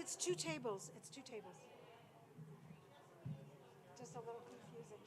It's two tables. It's two tables. Just a little confusing.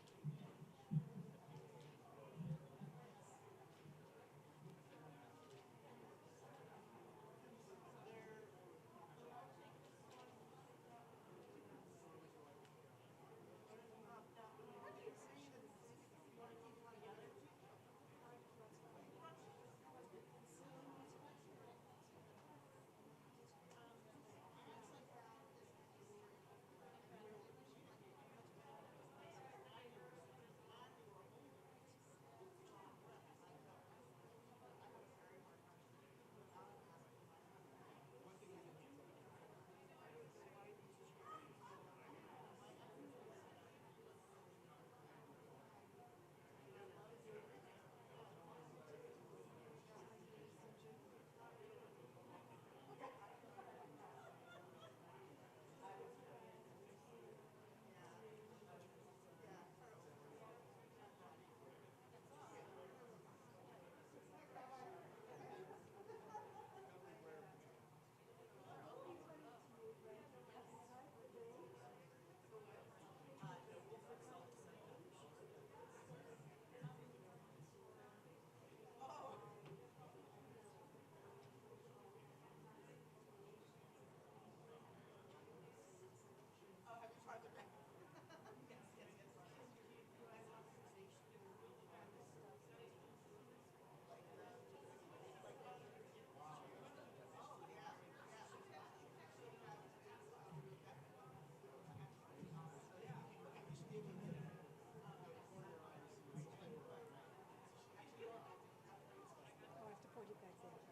Put it back there.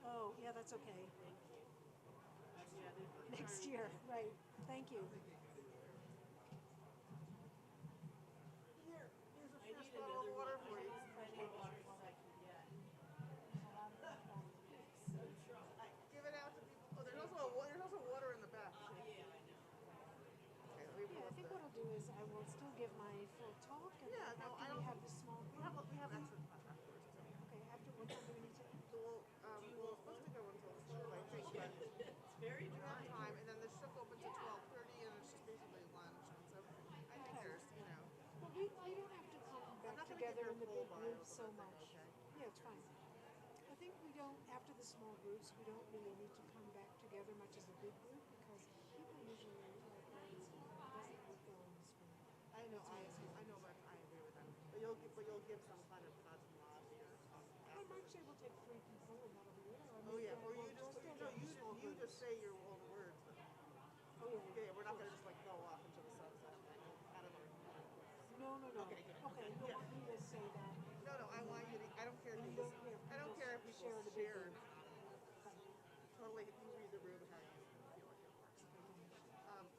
Oh, yeah, that's okay. Next year, right. Thank you. Here's a fresh bottle of water for you. Give it out to people. Oh, there's also water in the back. Okay, Yeah, I think what I'll do is I will still give my full talk, and Yeah, then no, I after don't. we have the small We group. have extra time afterwards. Okay, after what time do we need to? So we're supposed to go until 12, I think, but It's very we dry. have time, and then the ship opens at 12:30, and it's just basically lunch. And so I think there's, Well, we don't have to come I'm back not going to give together you a in the full big bio, groups but so that's much. okay. Yeah, it's fine. I think we don't, after the small groups, we don't really need to come back together much as a big group because people usually doesn't work well in this room. I know, but I agree with that. But you'll give some kind of cosmology or something. I'm actually able to take 3 people and that'll be it. Oh yeah, or you just you just say your own words. But oh yeah. yeah, we're not going to just like go off into the sunset out of our. No. Okay, good. Okay, you Yeah. want me to say that? No, I want you to. I don't care if You you. don't care. I don't care if people Share the big share or group. not. Totally, you read the room how you feel like it works.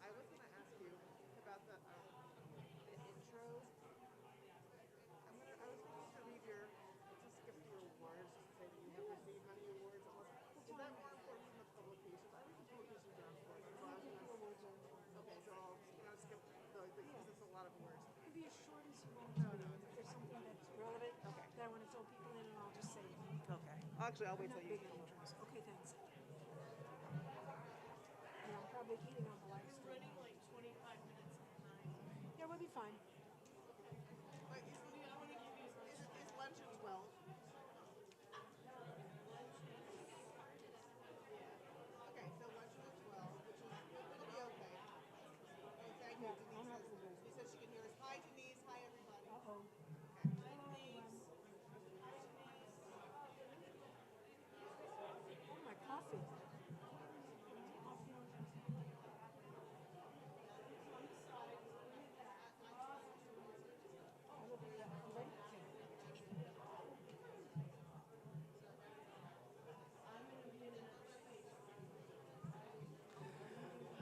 I was going to ask you about the intro. I was going to read to skip your awards, to say that you have received many awards. Is that more important than the publications? I think the publications are important. So I was going to. Okay, so I'm going to skip because it's a lot of words. It can be as short as you want it to be. If there's something that's relevant, that I want to fill people in, and I'll just say it. Okay. Actually, I'll wait till you. Big intros. Okay, thanks. Yeah, I'm probably eating on the live stream. Running like 25 minutes behind. Yeah, we'll be fine. Wait, is lunch at 12? Okay, so lunch is at 12, which is it'll be okay. Oh, thank you, Denise. She says she can hear us. Hi, Denise. Hi, everybody. Uh-oh. Oh, my coffee.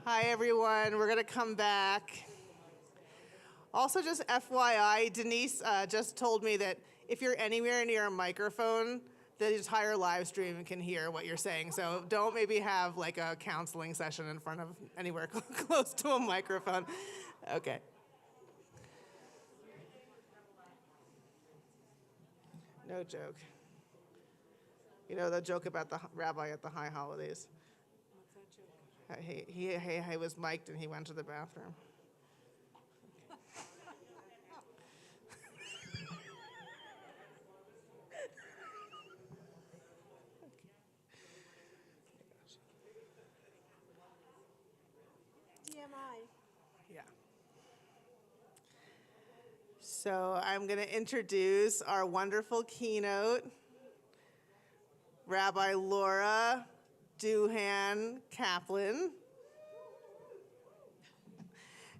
Hi, everyone. We're going to come back. Also, just FYI, Denise just told me that if you're anywhere near a microphone, the entire live stream can hear what you're saying. So don't maybe have like a counseling session in front of anywhere close to a microphone. Okay. No joke. You know the joke about the rabbi at the high holidays? What's that joke? He was mic'd and he went to the bathroom. TMI. Yeah. So I'm going to introduce our wonderful keynote, Rabbi Laura Duhan Kaplan,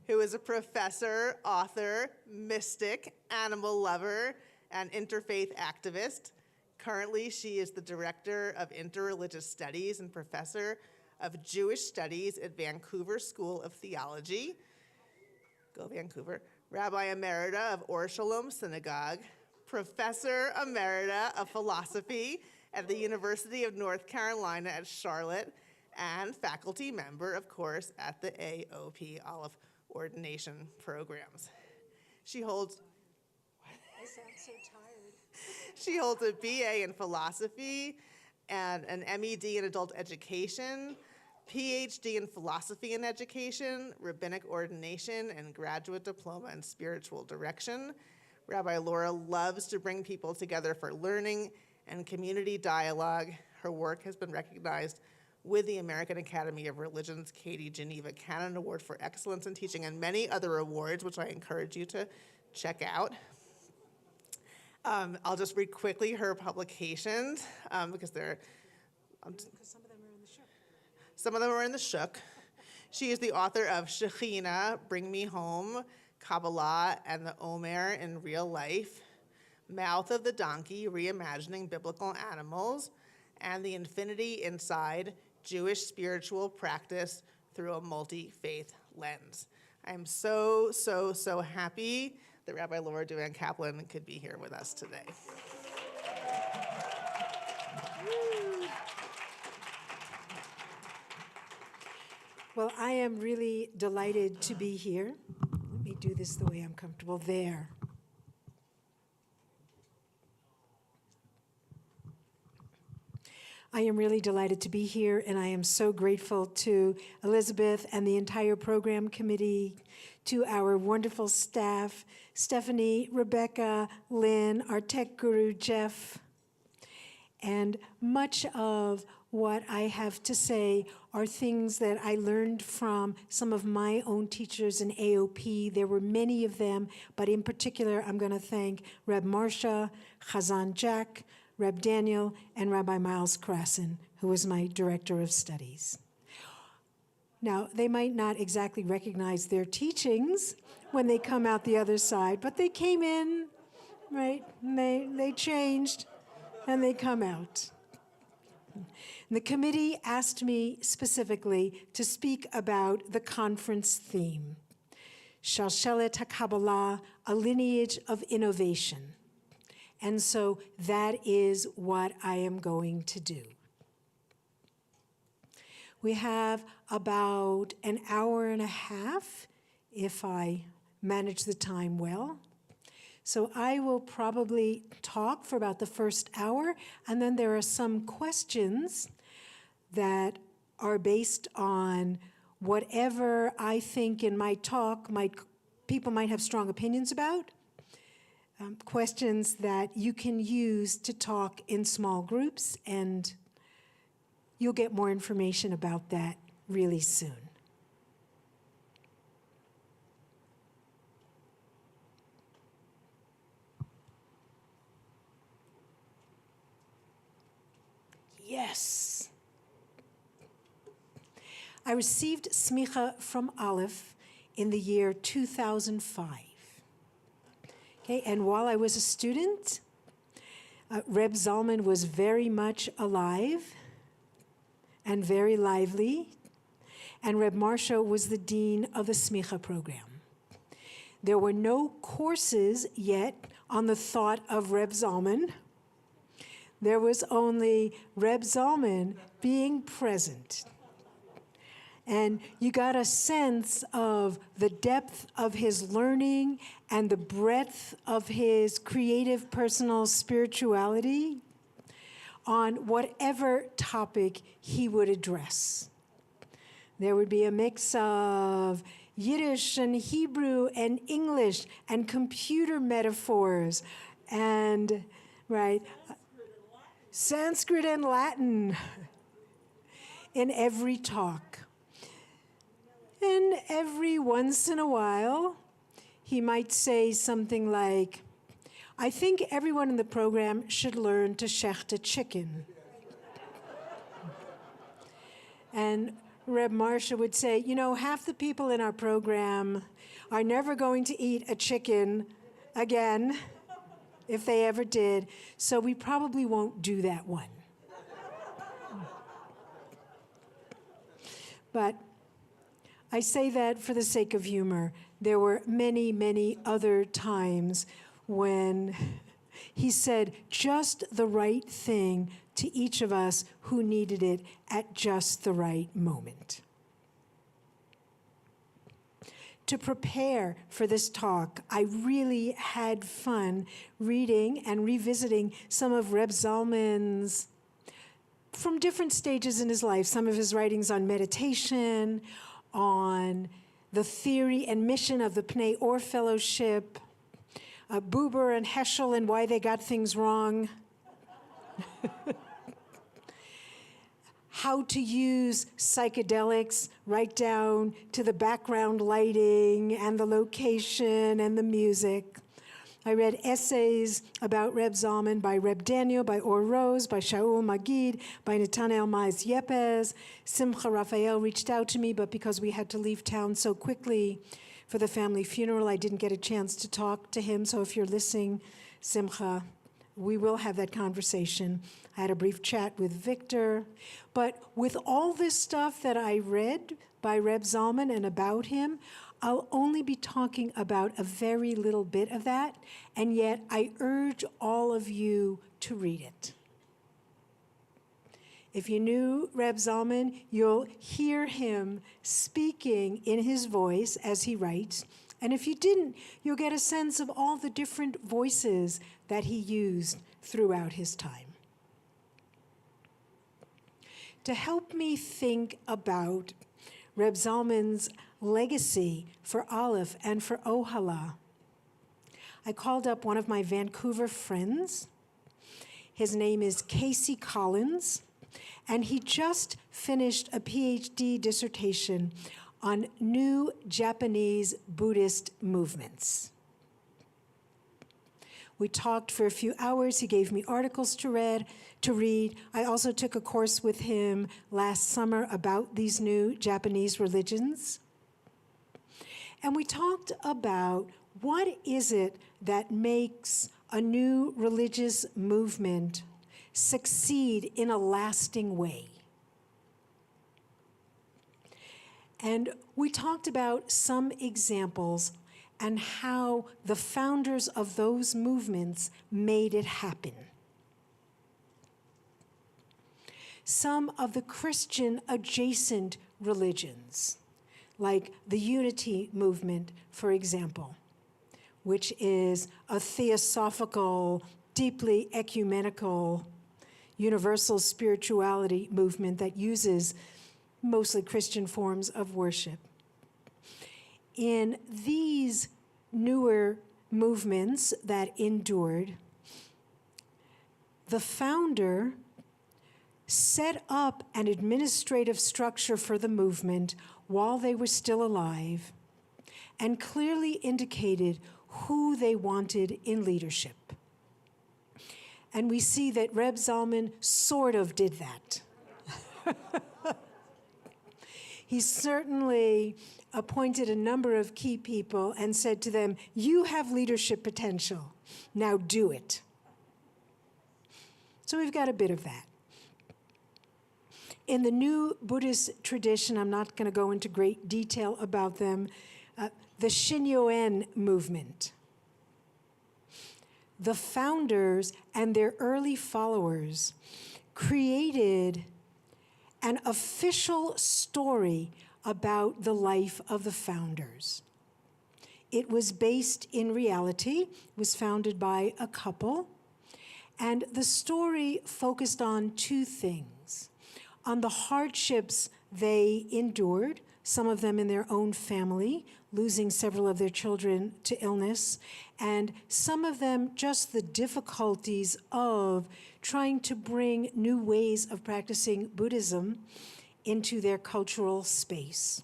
who is a professor, author, mystic, animal lover, and interfaith activist. Currently, she is the director of interreligious studies and professor of Jewish studies at Vancouver School of Theology. Go Vancouver. Rabbi Emerita of Or Shalom Synagogue, Professor Emerita of Philosophy at the University of North Carolina at Charlotte, and faculty member, of course, at the AOP, Olive Ordination Programs. She holds I sound so tired. She holds a BA in philosophy and an MED in adult education, PhD in philosophy and education, rabbinic ordination, and graduate diploma in spiritual direction. Rabbi Laura loves to bring people together for learning and community dialogue. Her work has been recognized with the American Academy of Religion's Katie Geneva Cannon Award for Excellence in Teaching and many other awards, which I encourage you to check out. I'll just read quickly her publications because they're Because some of them are in the show. some of them are in the Shuk. She is the author of Shekhinah, Bring Me Home, Kabbalah, and the Omer in Real Life, Mouth of the Donkey, Reimagining Biblical Animals, and The Infinity Inside, Jewish Spiritual Practice Through a Multi-Faith Lens. I'm so, so, so happy that Rabbi Laura Duhan Kaplan could be here with us today. Well, I am really delighted to be here. Let me do this the way I'm comfortable. There. I am really delighted to be here, and I am so grateful to Elizabeth and the entire program committee, to our wonderful staff, Stephanie, Rebecca, Lynn, our tech guru, Jeff. And much of what I have to say are things that I learned from some of my own teachers in AOP. There were many of them, but in particular, I'm going to thank Reb Marsha, Chazan Jack, Reb Daniel, and Rabbi Miles Krasin, who was my director of studies. Now, they might not exactly recognize their teachings when they come out the other side, but they came in, right? And they changed, and they come out. And the committee asked me specifically to speak about the conference theme, Shalshelet HaKabbalah, a lineage of innovation. And so that is what I am going to do. We have about an hour and a half, if I manage the time well. So I will probably talk for about the first hour, and then there are some questions that are based on whatever I think in my talk people might have strong opinions about. Questions that you can use to talk in small groups, and you'll get more information about that really soon. Yes. I received smicha from Aleph in the year 2005. Okay, and while I was a student, Reb Zalman was very much alive and very lively, and Reb Marsha was the dean of the Smicha program. There were no courses yet on the thought of Reb Zalman. There was only Reb Zalman being present. And you got a sense of the depth of his learning and the breadth of his creative personal spirituality on whatever topic he would address. There would be a mix of Yiddish and Hebrew and English and computer metaphors and, right, Sanskrit and Latin in every talk. And every once in a while, he might say something like, I think everyone in the program should learn to shecht a chicken. And Reb Marsha would say, you know, half the people in our program are never going to eat a chicken again, if they ever did, so we probably won't do that one. But I say that for the sake of humor. There were many, many other times when he said just the right thing to each of us who needed it at just the right moment. To prepare for this talk, I really had fun reading and revisiting some of Reb Zalman's, from different stages in his life, some of his writings on meditation, on the theory and mission of the Pnei Or Fellowship, Buber and Heschel and why they got things wrong, how to use psychedelics right down to the background lighting and the location and the music. I read essays about Reb Zalman by Reb Daniel, by Or Rose, by Shaul Magid, by Netanel Maiz Yepes. Simcha Raphael reached out to me, but because we had to leave town so quickly for the family funeral, I didn't get a chance to talk to him. So if you're listening, Simcha, we will have that conversation. I had a brief chat with Victor. But with all this stuff that I read by Reb Zalman and about him, I'll only be talking about a very little bit of that, and yet I urge all of you to read it. If you knew Reb Zalman, you'll hear him speaking in his voice as he writes, and if you didn't, you'll get a sense of all the different voices that he used throughout his time. To help me think about Reb Zalman's legacy for Aleph and for Ohala, I called up one of my Vancouver friends. His name is Casey Collins, and he just finished a PhD dissertation on new Japanese Buddhist movements. We talked for a few hours. He gave me articles to read. I also took a course with him last summer about these new Japanese religions. And we talked about what is it that makes a new religious movement succeed in a lasting way. And we talked about some examples and how the founders of those movements made it happen. Some of the Christian adjacent religions, like the Unity movement, for example, which is a theosophical, deeply ecumenical, universal spirituality movement that uses mostly Christian forms of worship. In these newer movements that endured, the founder set up an administrative structure for the movement while they were still alive and clearly indicated who they wanted in leadership. And we see that Reb Zalman sort of did that. He certainly appointed a number of key people and said to them, you have leadership potential, now do it. So we've got a bit of that. In the new Buddhist tradition, I'm not going to go into great detail about them, the Shinyoen movement. the founders and their early followers created an official story about the life of the founders. It was based in reality, was founded by a couple, and the story focused on two things: on the hardships they endured, some of them in their own family, losing several of their children to illness, and some of them just the difficulties of trying to bring new ways of practicing Buddhism into their cultural space.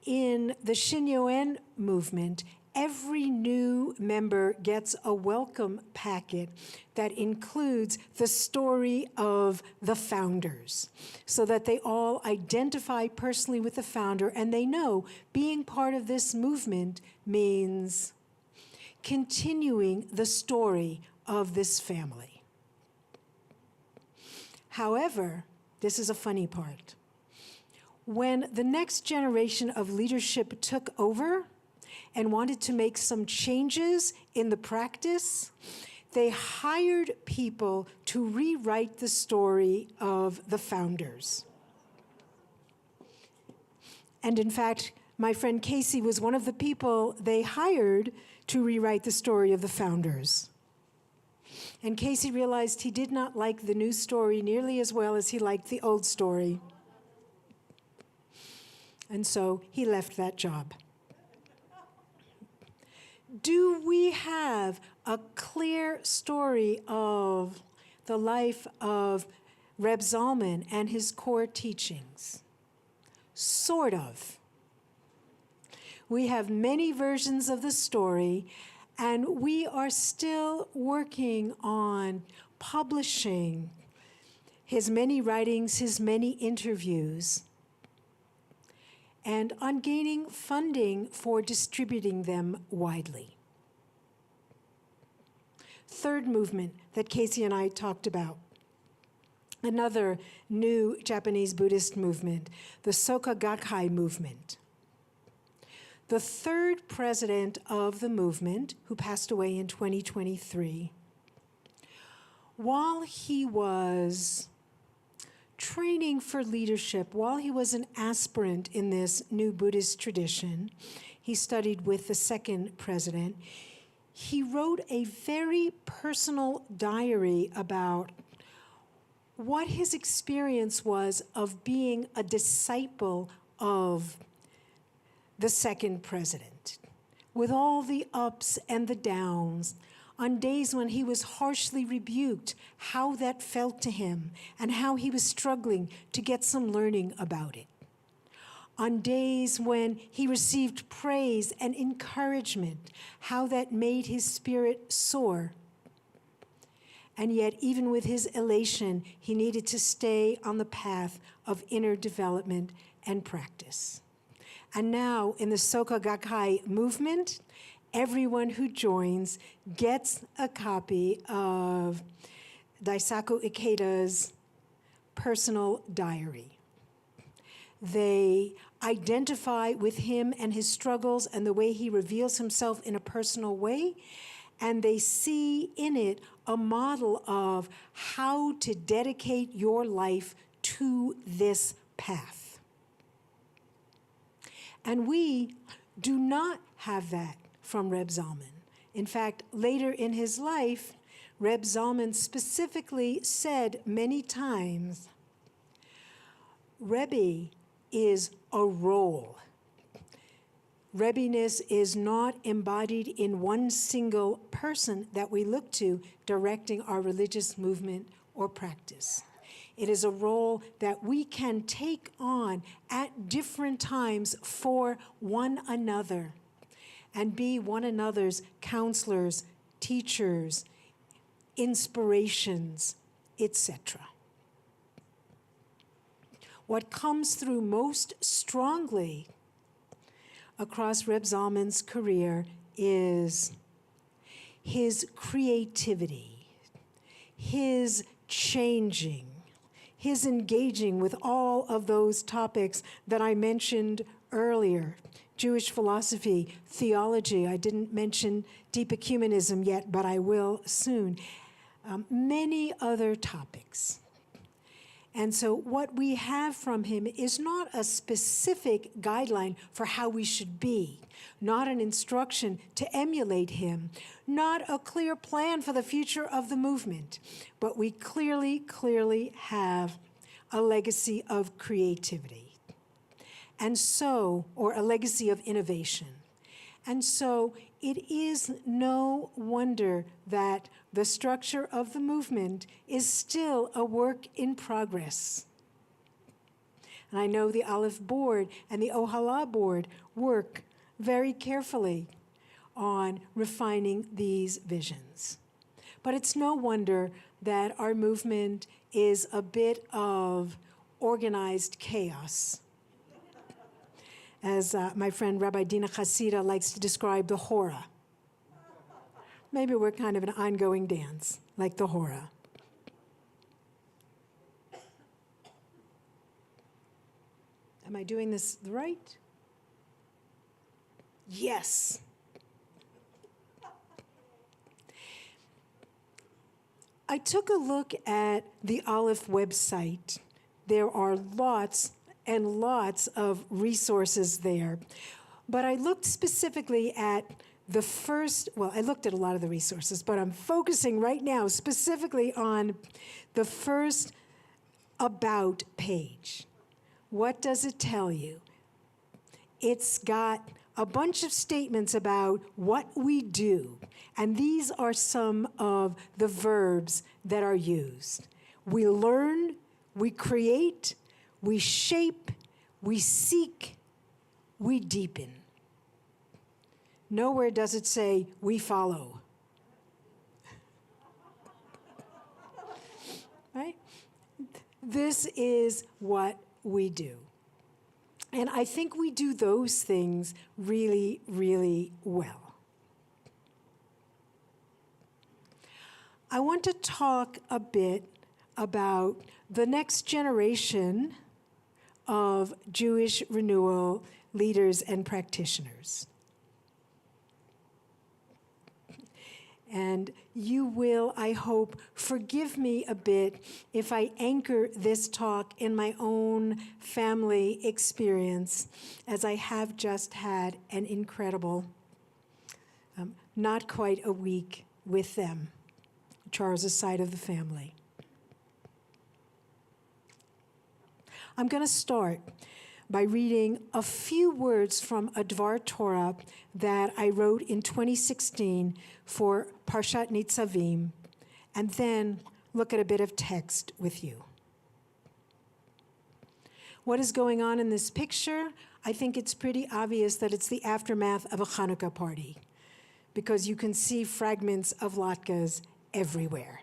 In the Shinyoen movement, every new member gets a welcome packet that includes the story of the founders, so that they all identify personally with the founder, and they know being part of this movement means continuing the story of this family. However, this is a funny part. When the next generation of leadership took over and wanted to make some changes in the practice, they hired people to rewrite the story of the founders. And in fact, my friend Casey was one of the people they hired to rewrite the story of the founders. And Casey realized he did not like the new story nearly as well as he liked the old story. And so he left that job. Do we have a clear story of the life of Reb Zalman and his core teachings? Sort of. We have many versions of the story, and we are still working on publishing his many writings, his many interviews, and on gaining funding for distributing them widely. Third movement that Casey and I talked about, another new Japanese Buddhist movement, the Soka Gakkai movement. The third president of the movement, who passed away in 2023, while he was training for leadership, while he was an aspirant in this new Buddhist tradition, he studied with the second president. He wrote a very personal diary about what his experience was of being a disciple of the second president, with all the ups and the downs, on days when he was harshly rebuked, how that felt to him, and how he was struggling to get some learning about it. On days when he received praise and encouragement, how that made his spirit soar. And yet, even with his elation, he needed to stay on the path of inner development and practice. And now, in the Soka Gakkai movement, everyone who joins gets a copy of Daisaku Ikeda's personal diary. They identify with him and his struggles and the way he reveals himself in a personal way, and they see in it a model of how to dedicate your life to this path. And we do not have that from Reb Zalman. In fact, later in his life, Reb Zalman specifically said many times, Rebbe is a role. Rebbiness is not embodied in one single person that we look to directing our religious movement or practice. It is a role that we can take on at different times for one another and be one another's counselors, teachers, inspirations, etc. What comes through most strongly across Reb Zalman's career is his creativity, his changing, his engaging with all of those topics that I mentioned earlier, Jewish philosophy, theology. I didn't mention Deep Ecumenism yet, but I will soon. Many other topics. And so what we have from him is not a specific guideline for how we should be, not an instruction to emulate him, not a clear plan for the future of the movement, but we clearly have a legacy of creativity. And so, or a legacy of innovation. And so it is no wonder that the structure of the movement is still a work in progress. And I know the Aleph board and the Ohala board work very carefully on refining these visions. But it's no wonder that our movement is a bit of organized chaos. As my friend Rabbi Dina Chassida likes to describe the hora. Maybe we're kind of an ongoing dance, like the hora. Am I doing this right? Yes. I took a look at the Aleph website. There are lots and lots of resources there. But I looked specifically at the first, well, I looked at a lot of the resources, but I'm focusing right now specifically on the first about page. What does it tell you? It's got a bunch of statements about what we do, and these are some of the verbs that are used. We learn, we create, we shape, we seek, we deepen. Nowhere does it say, we follow. Right? This is what we do. And I think we do those things really, really well. I want to talk a bit about the next generation of Jewish Renewal leaders and practitioners. And you will, I hope, forgive me a bit if I anchor this talk in my own family experience, as I have just had an incredible, not quite a week with them, Charles's side of the family. I'm going to start by reading a few words from a Dvar Torah that I wrote in 2016 for Parshat Nitzavim, and then look at a bit of text with you. What is going on in this picture? I think it's pretty obvious that it's the aftermath of a Hanukkah party, because you can see fragments of latkes everywhere.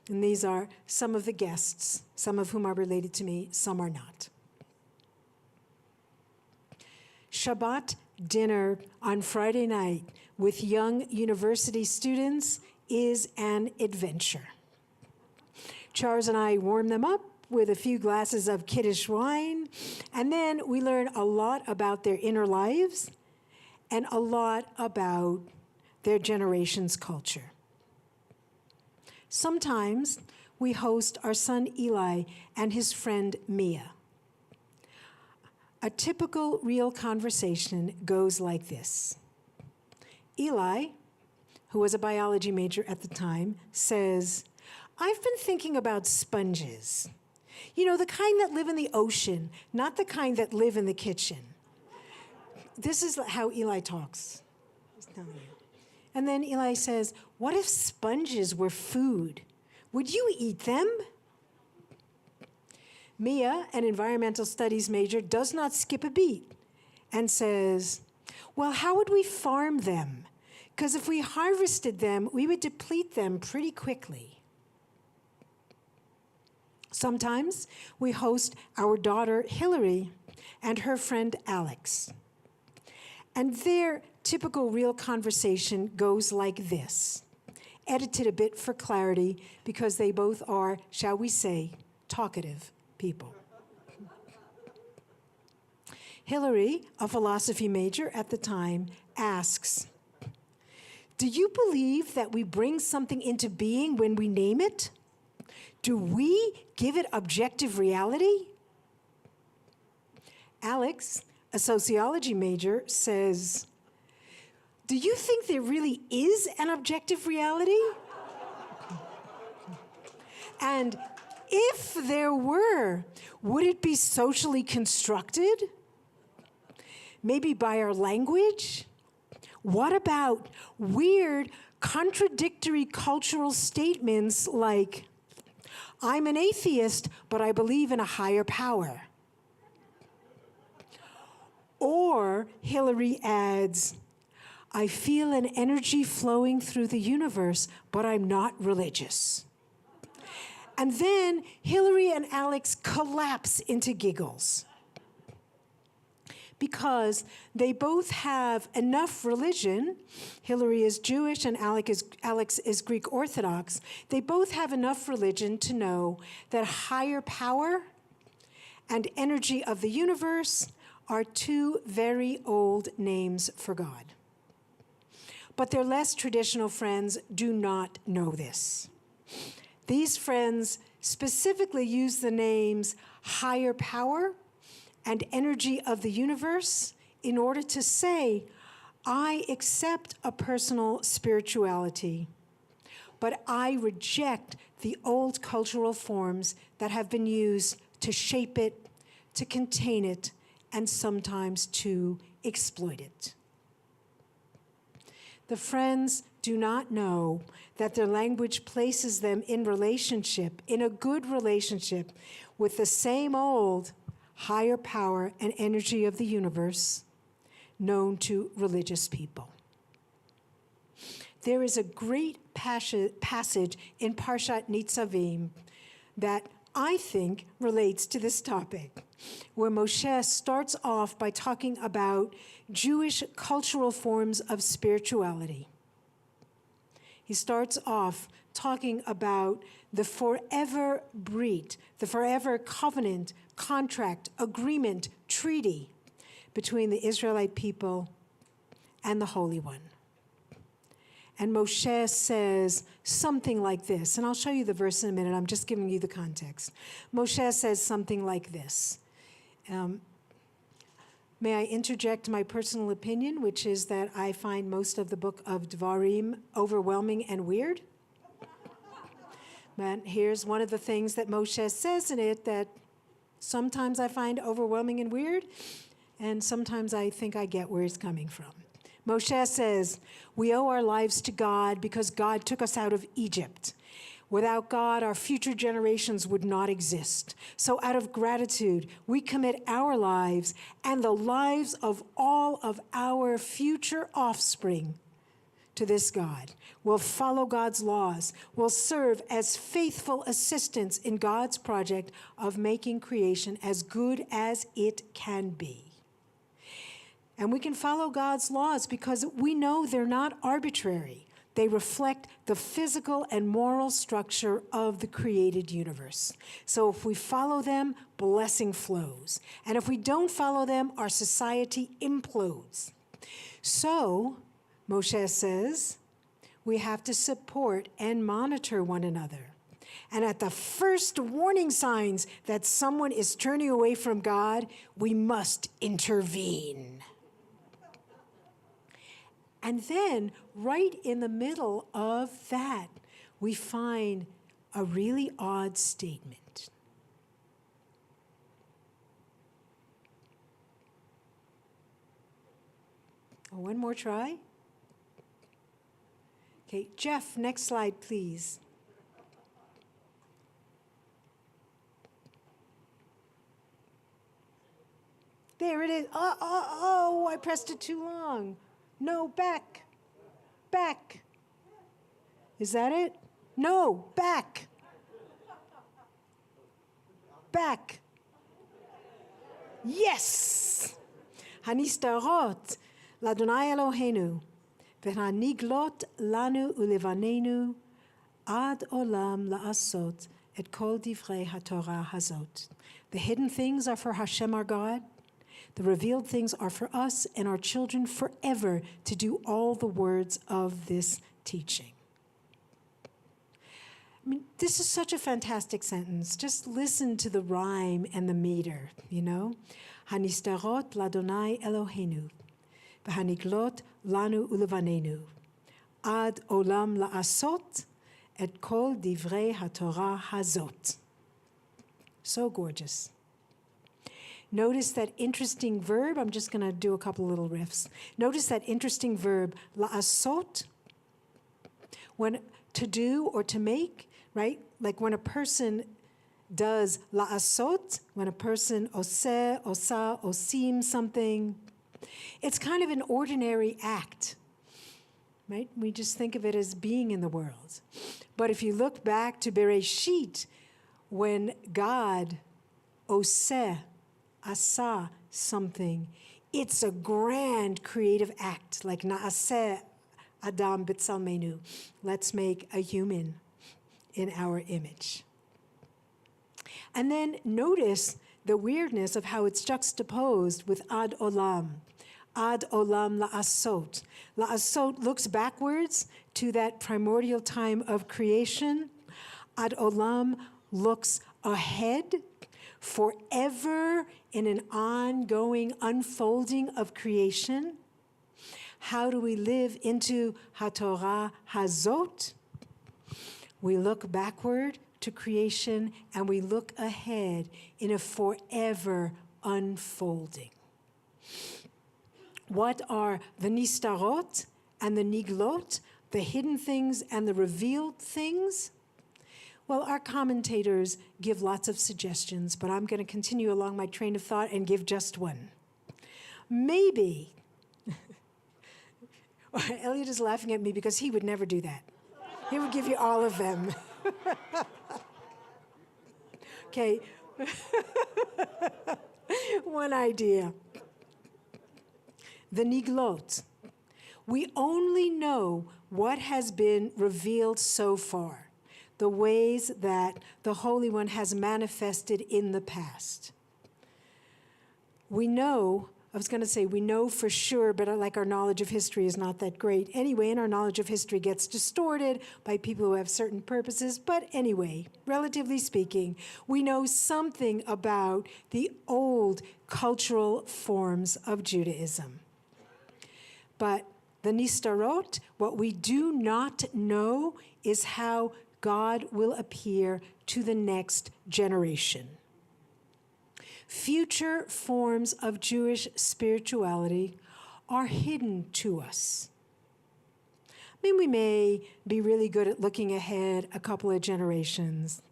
And these are some of the guests, some of whom are related to me, some are not. Shabbat dinner on Friday night with young university students is an adventure. Charles and I warm them up with a few glasses of Kiddush wine, and then we learn a lot about their inner lives and a lot about their generation's culture. Sometimes we host our son Eli and his friend Mia. A typical real conversation goes like this. Eli, who was a biology major at the time, says, "I've been thinking about sponges. You know, the kind that live in the ocean, not the kind that live in the kitchen." This is how Eli talks. Just telling you. And then Eli says, "What if sponges were food? Would you eat them?" Mia, an environmental studies major, does not skip a beat and says, "Well, how would we farm them? Because if we harvested them, we would deplete them pretty quickly." Sometimes we host our daughter Hillary and her friend Alex. And their typical real conversation goes like this, edited a bit for clarity because they both are, shall we say, talkative people. Hillary, a philosophy major at the time, asks, do you believe that we bring something into being when we name it? Do we give it objective reality? Alex, a sociology major, says, do you think there really is an objective reality? And if there were, would it be socially constructed? Maybe by our language? What about weird, contradictory cultural statements like, I'm an atheist, but I believe in a higher power? Or Hillary adds, I feel an energy flowing through the universe, but I'm not religious. And then Hillary and Alex collapse into giggles because they both have enough religion. Hillary is Jewish and Alex is Greek Orthodox. They both have enough religion to know that higher power and energy of the universe are two very old names for God. But their less traditional friends do not know this. These friends specifically use the names higher power and energy of the universe in order to say, I accept a personal spirituality, but I reject the old cultural forms that have been used to shape it, to contain it, and sometimes to exploit it. The friends do not know that their language places them in relationship, in a good relationship, with the same old higher power and energy of the universe known to religious people. There is a great passage in Parshat Nitzavim that I think relates to this topic, where Moshe starts off by talking about Jewish cultural forms of spirituality. He starts off talking about the forever brit, the forever covenant, contract, agreement, treaty between the Israelite people and the Holy One. And Moshe says something like this, and I'll show you the verse in a minute. I'm just giving you the context. Moshe says something like this. May I interject my personal opinion, which is that I find most of the book of Dvarim overwhelming and weird. But here's one of the things that Moshe says in it that sometimes I find overwhelming and weird, and sometimes I think I get where he's coming from. Moshe says, we owe our lives to God because God took us out of Egypt. Without God, our future generations would not exist. So out of gratitude, we commit our lives and the lives of all of our future offspring to this God. We'll follow God's laws. We'll serve as faithful assistants in God's project of making creation as good as it can be. And we can follow God's laws because we know they're not arbitrary. They reflect the physical and moral structure of the created universe. So if we follow them, blessing flows. And if we don't follow them, our society implodes. So, Moshe says, we have to support and monitor one another. And at the first warning signs that someone is turning away from God, we must intervene. And then, right in the middle of that, we find a really odd statement. One more try. Okay, Jeff, next slide, please. There it is. Oh, I pressed it too long. No, back. Back. Is that it? No, back. Back. Yes. Hanistarot, l'Adonai Eloheinu, v'haniglot lanu ulevanenu, ad olam la'asot et kol divrei haTorah hazot. The hidden things are for Hashem our God. The revealed things are for us and our children forever to do all the words of this teaching. I mean, this is such a fantastic sentence. Just listen to the rhyme and the meter, you know? Hanistarot ladonai Eloheinu, v'haniglot lanu ulevanenu, ad olam la'asot et kol divrei haTorah hazot. So gorgeous. Notice that interesting verb. I'm just going to do a couple little riffs. Notice that interesting verb, la'asot, when to do or to make, right? Like when a person does la'asot, when a person oseh, osa, osim something, it's kind of an ordinary act, right? We just think of it as being in the world. But if you look back to Bereshit, when God oseh, asa something, it's a grand creative act, like na'aseh Adam b'tzalmenu. Let's make a human in our image. And then notice the weirdness of how it's juxtaposed with ad olam. Ad olam la'asot. La'asot looks backwards to that primordial time of creation. Ad olam looks ahead, forever in an ongoing unfolding of creation. How do we live into haTorah hazot? We look backward to creation and we look ahead in a forever unfolding. What are the nistarot and the niglot, the hidden things and the revealed things? Well, our commentators give lots of suggestions, but I'm going to continue along my train of thought and give just one. Maybe, Elliot is laughing at me because he would never do that. He would give you all of them. Okay, one idea. The niglot. We only know what has been revealed so far, the ways that the Holy One has manifested in the past. We know, I was going to say we know for sure, but like our knowledge of history is not that great anyway, and our knowledge of history gets distorted by people who have certain purposes. But anyway, relatively speaking, we know something about the old cultural forms of Judaism. But the nistarot, what we do not know is how God will appear to the next generation. Future forms of Jewish spirituality are hidden to us. I mean, we may be really good at looking ahead a couple of generations,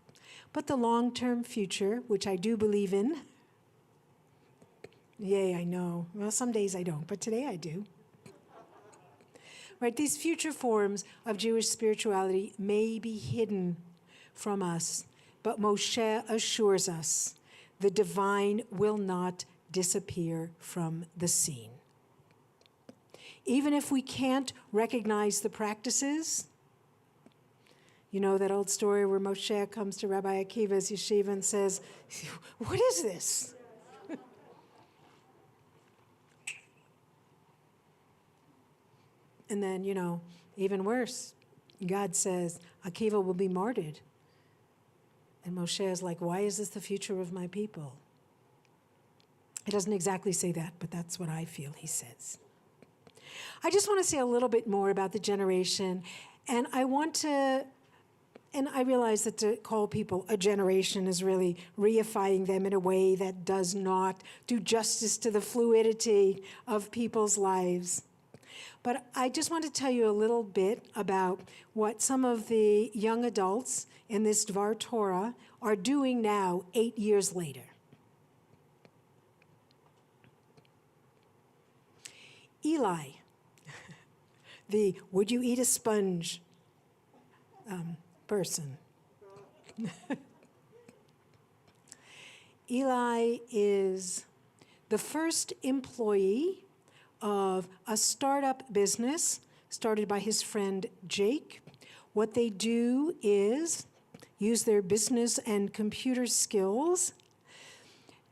but the long-term future, which I do believe in, yay, I know. Well, some days I don't, but today I do. Right, these future forms of Jewish spirituality may be hidden from us, but Moshe assures us the divine will not disappear from the scene. Even if we can't recognize the practices, you know that old story where Moshe comes to Rabbi Akiva's yeshiva and says, "What is this?" And then, even worse, God says, Akiva will be martyred. And Moshe is like, why is this the future of my people? He doesn't exactly say that, but that's what I feel he says. I just want to say a little bit more about the generation. And I realize that to call people a generation is really reifying them in a way that does not do justice to the fluidity of people's lives. But I just want to tell you a little bit about what some of the young adults in this Dvar Torah are doing now, 8 years later. Eli, the would you eat a sponge person. Eli is the first employee of a startup business started by his friend Jake. What they do is use their business and computer skills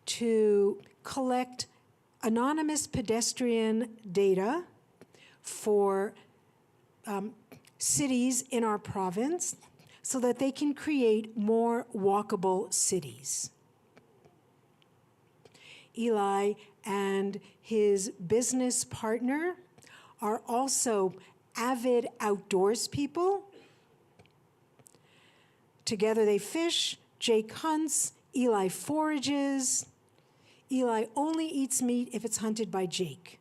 to collect anonymous pedestrian data for cities in our province so that they can create more walkable cities. Eli and his business partner are also avid outdoors people. Together they fish, Jake hunts, Eli forages. Eli only eats meat if it's hunted by Jake.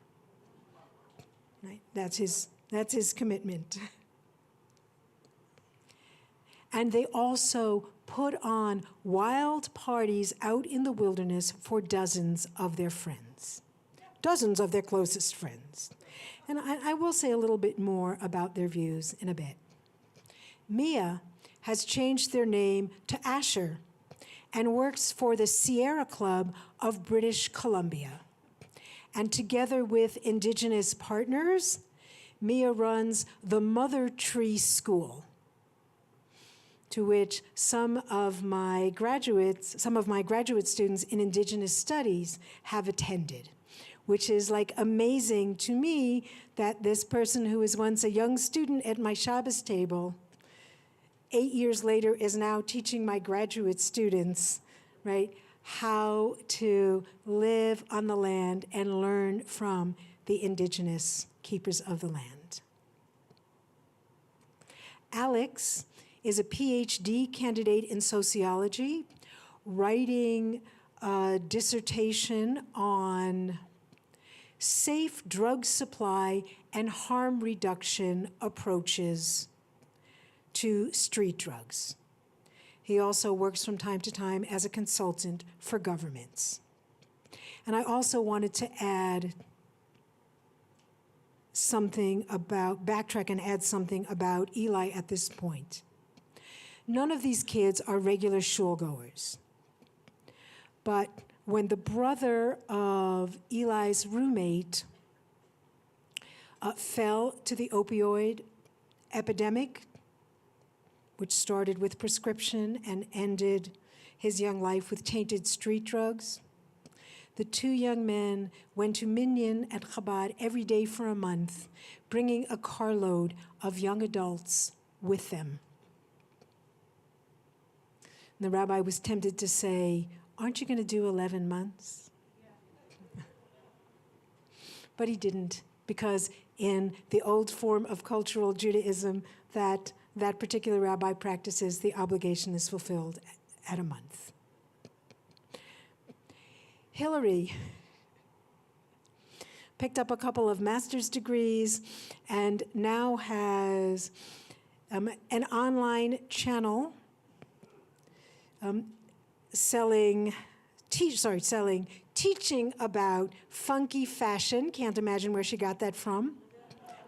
Right? That's his commitment. And they also put on wild parties out in the wilderness for dozens of their friends, dozens of their closest friends. And I will say a little bit more about their views in a bit. Mia has changed their name to Asher and works for the Sierra Club of British Columbia. And together with Indigenous partners, Mia runs the Mother Tree School, to which some of my graduate students in Indigenous studies have attended, which is like amazing to me that this person who was once a young student at my Shabbos table 8 years later is now teaching my graduate students, right, how to live on the land and learn from the Indigenous keepers of the land. Alex is a PhD candidate in sociology, writing a dissertation on safe drug supply and harm reduction approaches to street drugs. He also works from time to time as a consultant for governments. And I also wanted to add something about, backtrack and add something about Eli at this point. None of these kids are regular shul goers. But when the brother of Eli's roommate fell to the opioid epidemic, which started with prescription and ended his young life with tainted street drugs, the two young men went to Minyan at Chabad every day for a month, bringing a carload of young adults with them. And the rabbi was tempted to say, "Aren't you going to do 11 months?" But he didn't, because in the old form of cultural Judaism that particular rabbi practices, the obligation is fulfilled at a month. Hillary picked up a couple of master's degrees and now has an online channel teaching about funky fashion. Can't imagine where she got that from,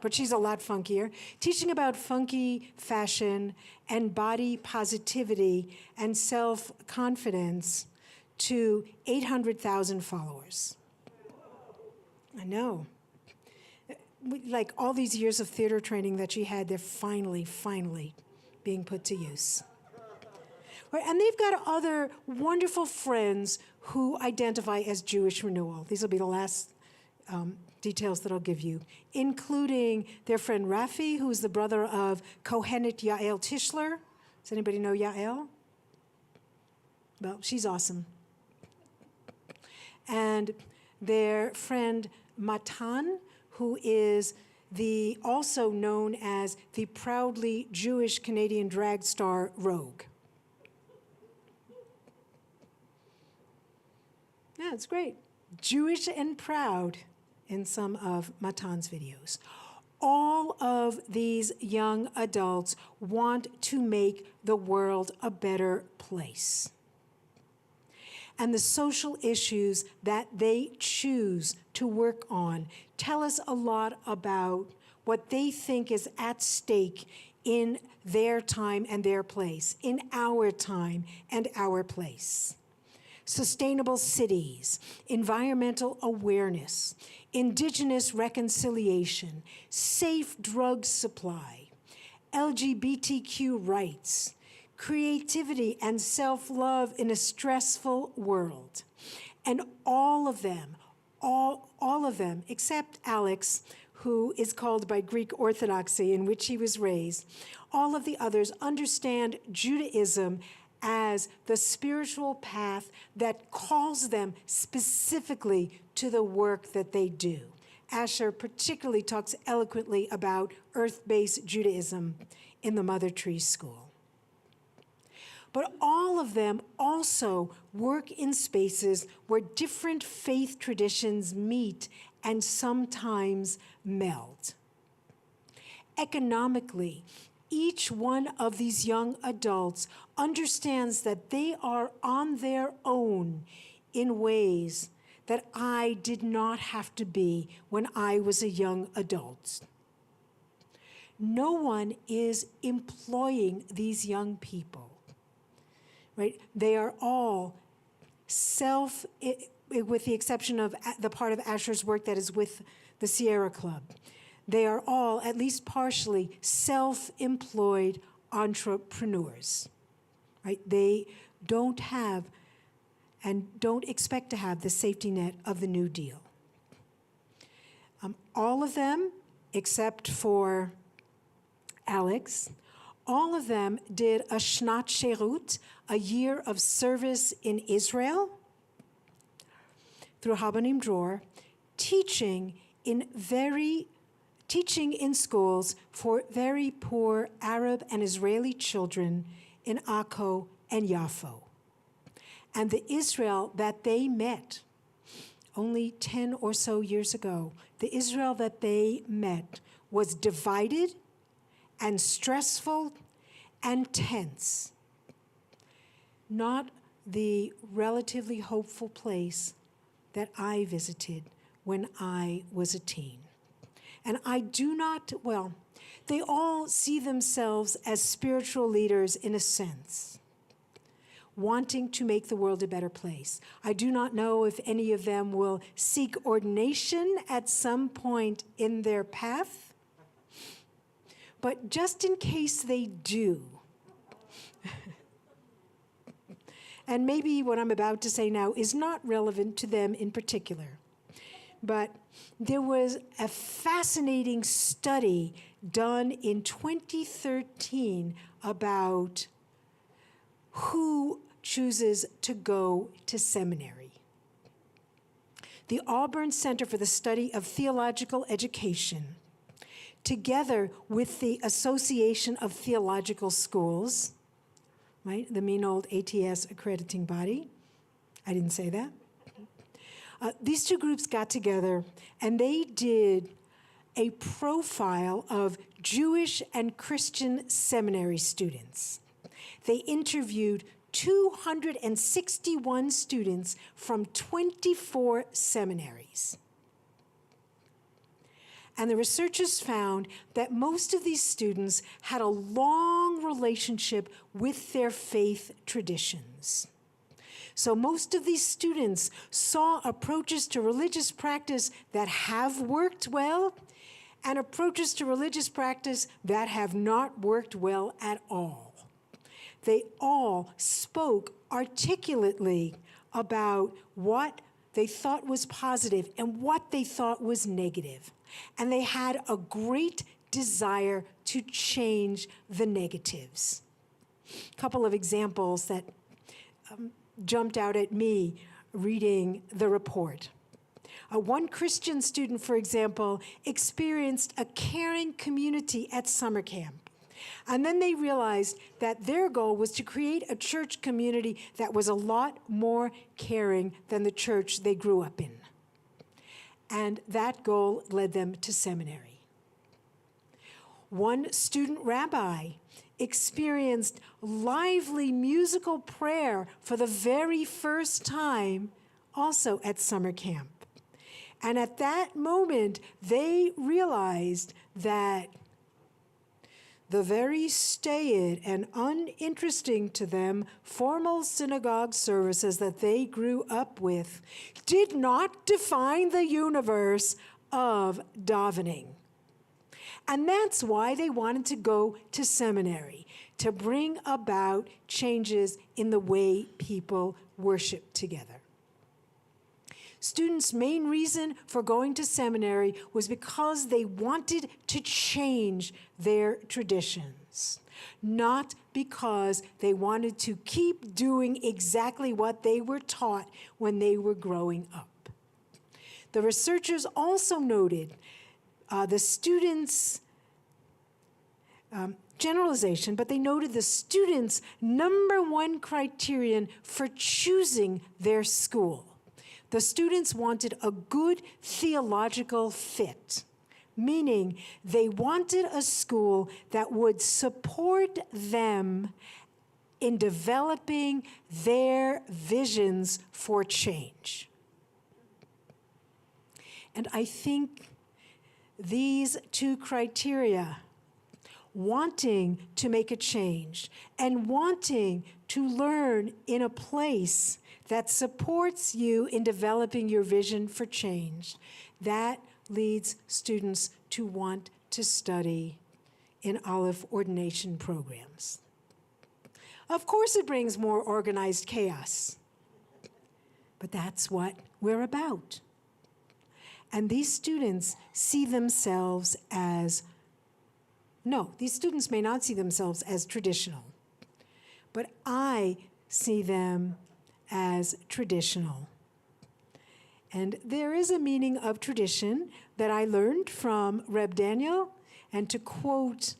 but she's a lot funkier. Teaching about funky fashion and body positivity and self-confidence to 800,000 followers. I know. Like all these years of theater training that she had, they're finally being put to use. Right, and they've got other wonderful friends who identify as Jewish Renewal. These will be the last details that I'll give you, including their friend Rafi, who's the brother of Kohenet Yael Tischler. Does anybody know Yael? Well, she's awesome. And their friend Matan, who is also known as the proudly Jewish Canadian drag star Rogue. Yeah, it's great. Jewish and proud in some of Matan's videos. All of these young adults want to make the world a better place. And the social issues that they choose to work on tell us a lot about what they think is at stake in their time and their place, in our time and our place. Sustainable cities, environmental awareness, indigenous reconciliation, safe drug supply, LGBTQ rights, creativity and self-love in a stressful world. And all of them all of them, except Alex, who is called by Greek Orthodoxy, in which he was raised, all of the others understand Judaism as the spiritual path that calls them specifically to the work that they do. Asher particularly talks eloquently about earth-based Judaism in the Mother Tree School. But all of them also work in spaces where different faith traditions meet and sometimes meld. Economically, each one of these young adults understands that they are on their own in ways that I did not have to be when I was a young adult. No one is employing these young people, right? They are all with the exception of the part of Asher's work that is with the Sierra Club, they are all, at least partially, self-employed entrepreneurs, right? They don't have and don't expect to have the safety net of the New Deal. All of them, except for Alex, all of them did a Shnat Sherut, a year of service in Israel, through Habanim Dror, teaching in schools for very poor Arab and Israeli children in Akko and Yafo. And the Israel that they met only 10 or so years ago, the Israel that they met was divided and stressful and tense. Not the relatively hopeful place that I visited when I was a teen. And I do not, well, they all see themselves as spiritual leaders in a sense, wanting to make the world a better place. I do not know if any of them will seek ordination at some point in their path, but just in case they do, and maybe what I'm about to say now is not relevant to them in particular, but there was a fascinating study done in 2013 about who chooses to go to seminary. The Auburn Center for the Study of Theological Education, together with the Association of Theological Schools, right, the mean old ATS accrediting body, I didn't say that. These two groups got together and they did a profile of Jewish and Christian seminary students. They interviewed 261 students from 24 seminaries. And the researchers found that most of these students had a long relationship with their faith traditions. So most of these students saw approaches to religious practice that have worked well and approaches to religious practice that have not worked well at all. They all spoke articulately about what they thought was positive and what they thought was negative. And they had a great desire to change the negatives. A couple of examples that jumped out at me reading the report. One Christian student, for example, experienced a caring community at summer camp. And then they realized that their goal was to create a church community that was a lot more caring than the church they grew up in. And that goal led them to seminary. One student rabbi experienced lively musical prayer for the very first time, also at summer camp. And at that moment, they realized that the very staid and uninteresting to them formal synagogue services that they grew up with did not define the universe of davening. And that's why they wanted to go to seminary, to bring about changes in the way people worship together. Students' main reason for going to seminary was because they wanted to change their traditions, not because they wanted to keep doing exactly what they were taught when they were growing up. The researchers also noted the students' generalization, but they noted the students' number one criterion for choosing their school. The students wanted a good theological fit, meaning they wanted a school that would support them in developing their visions for change. And I think these two criteria, wanting to make a change and wanting to learn in a place that supports you in developing your vision for change, that leads students to want to study in Aleph ordination programs. Of course it brings more organized chaos, but that's what we're about. And these students see themselves as, no, these students may not see themselves as traditional, but I see them as traditional. And there is a meaning of tradition that I learned from Reb Daniel, and to quote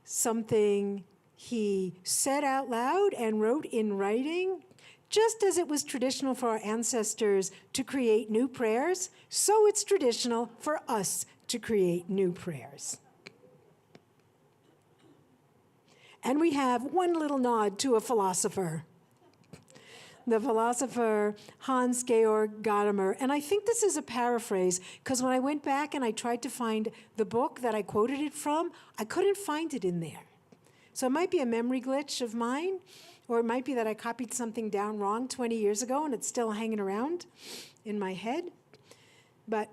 something he said out loud and wrote in writing, just as it was traditional for our ancestors to create new prayers, so it's traditional for us to create new prayers. And we have one little nod to a philosopher, the philosopher Hans Georg Gadamer. And I think this is a paraphrase, because when I went back and I tried to find the book that I quoted it from, I couldn't find it in there. So it might be a memory glitch of mine, or it might be that I copied something down wrong 20 years ago and it's still hanging around in my head. But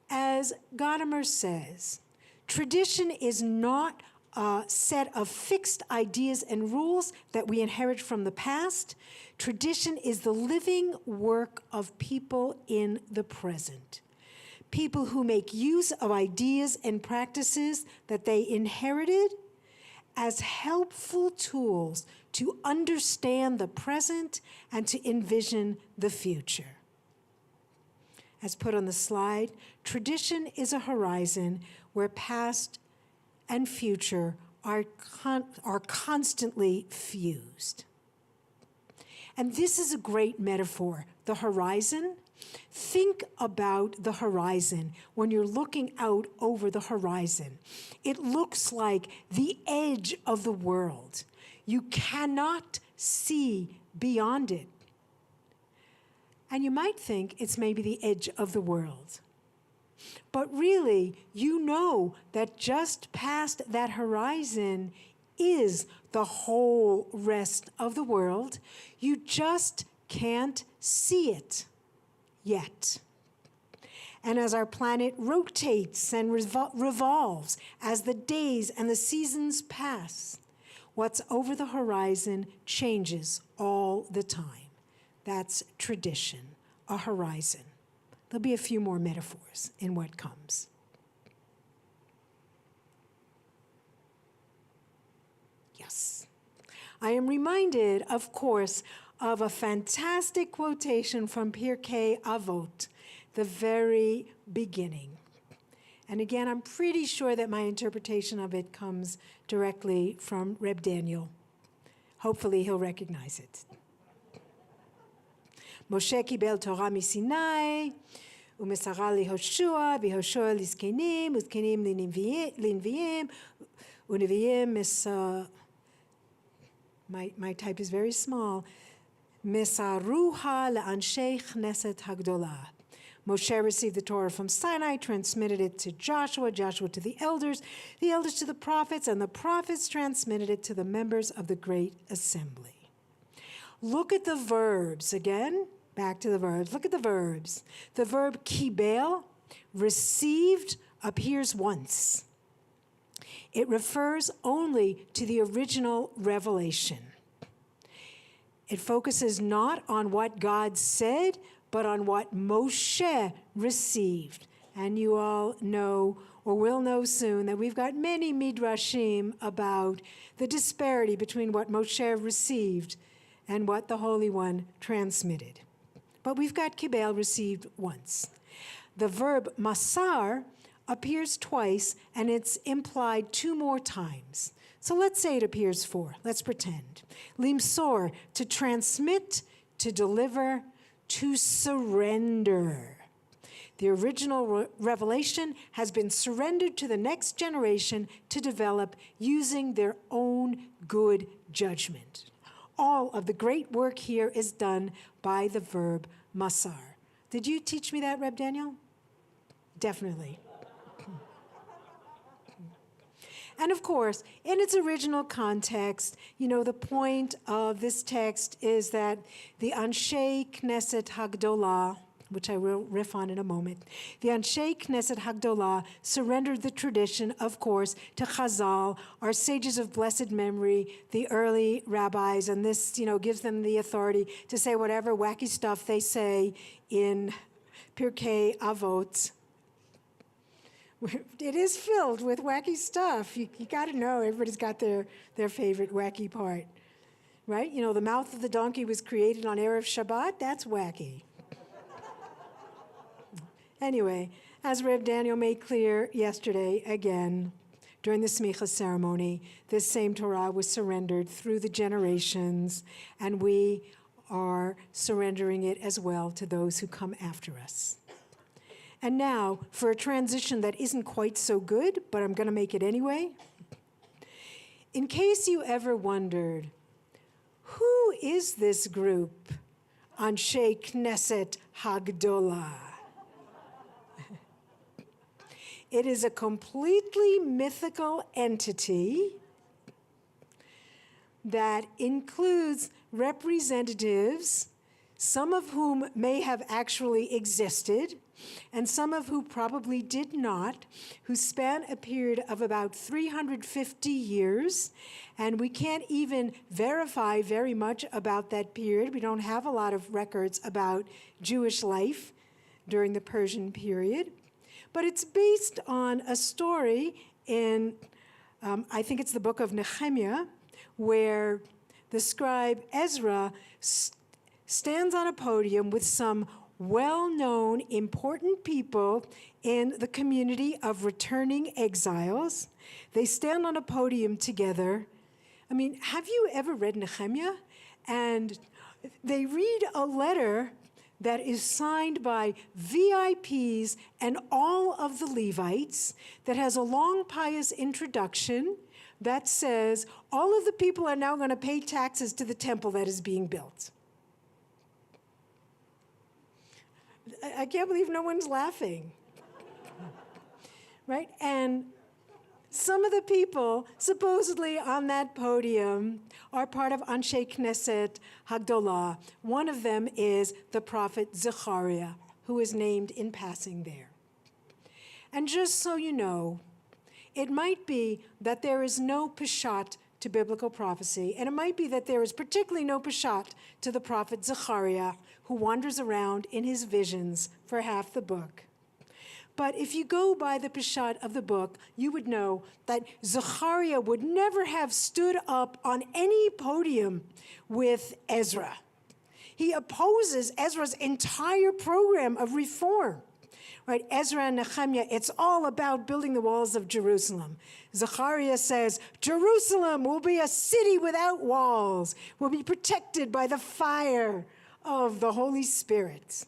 as Gadamer says, tradition is not a set of fixed ideas and rules that we inherit from the past. Tradition is the living work of people in the present. People who make use of ideas and practices that they inherited as helpful tools to understand the present and to envision the future. As put on the slide, tradition is a horizon where past and future are constantly fused. And this is a great metaphor, the horizon. Think about the horizon when you're looking out over the horizon. It looks like the edge of the world. You cannot see beyond it. And you might think it's maybe the edge of the world. But really, you know that just past that horizon is the whole rest of the world. You just can't see it yet. And as our planet rotates and revolves, as the days and the seasons pass, what's over the horizon changes all the time. That's tradition, a horizon. There'll be a few more metaphors in what comes. Yes. I am reminded, of course, of a fantastic quotation from Pirkei Avot, the very beginning. And again, I'm pretty sure that my interpretation of it comes directly from Reb Daniel. Hopefully he'll recognize it. Moshe kibel Torah miSinai, u'mesara liHoshua, v'Hoshua lizkenim, u'zkenim linviim, u'neviim my type is very small, mesaruha le'anshei Knesset hagdolah. Moshe received the Torah from Sinai, transmitted it to Joshua, Joshua to the elders to the prophets, and the prophets transmitted it to the members of the great assembly. Look at the verbs again. Back to the verbs. Look at the verbs. The verb kibel, received, appears once. It refers only to the original revelation. It focuses not on what God said, but on what Moshe received. And you all know, or will know soon, that we've got many midrashim about the disparity between what Moshe received and what the Holy One transmitted. But we've got kibel, received once. The verb masar appears twice, and it's implied 2 more times. So let's say it appears 4. Let's pretend. Limsor, to transmit, to deliver, to surrender. The original revelation has been surrendered to the next generation to develop using their own good judgment. All of the great work here is done by the verb masar. Did you teach me that, Reb Daniel? Definitely. And of course, in its original context, the point of this text is that the Anshei Knesset Hagdolah, which I will riff on in a moment, the Anshei Knesset Hagdolah surrendered the tradition, of course, to Chazal, our sages of blessed memory, the early rabbis, and this, gives them the authority to say whatever wacky stuff they say in Pirkei Avot. It is filled with wacky stuff. You got to know, everybody's got their favorite wacky part, right? The mouth of the donkey was created on Erev Shabbat. That's wacky. Anyway, as Reb Daniel made clear yesterday, again, during the smicha ceremony, this same Torah was surrendered through the generations, and we are surrendering it as well to those who come after us. And now, for a transition that isn't quite so good, but I'm going to make it anyway. In case you ever wondered, who is this group, Anshei Knesset Hagdolah? It is a completely mythical entity that includes representatives, some of whom may have actually existed, and some of whom probably did not, who span a period of about 350 years, and we can't even verify very much about that period. We don't have a lot of records about Jewish life during the Persian period, but it's based on a story in, I think it's the book of Nehemiah, where the scribe Ezra stands on a podium with some well-known, important people in the community of returning exiles. They stand on a podium together. I mean, have you ever read Nehemiah? And they read a letter that is signed by VIPs and all of the Levites that has a long, pious introduction that says, all of the people are now going to pay taxes to the temple that is being built. I can't believe no one's laughing, right? And some of the people supposedly on that podium are part of Anshei Knesset Hagdolah. One of them is the prophet Zechariah, who is named in passing there. And just so you know, it might be that there is no peshat to biblical prophecy, and it might be that there is particularly no peshat to the prophet Zechariah, who wanders around in his visions for half the book. But if you go by the peshat of the book, you would know that Zechariah would never have stood up on any podium with Ezra. He opposes Ezra's entire program of reform. Right, Ezra and Nehemiah, it's all about building the walls of Jerusalem. Zechariah says, Jerusalem will be a city without walls, will be protected by the fire of the Holy Spirit.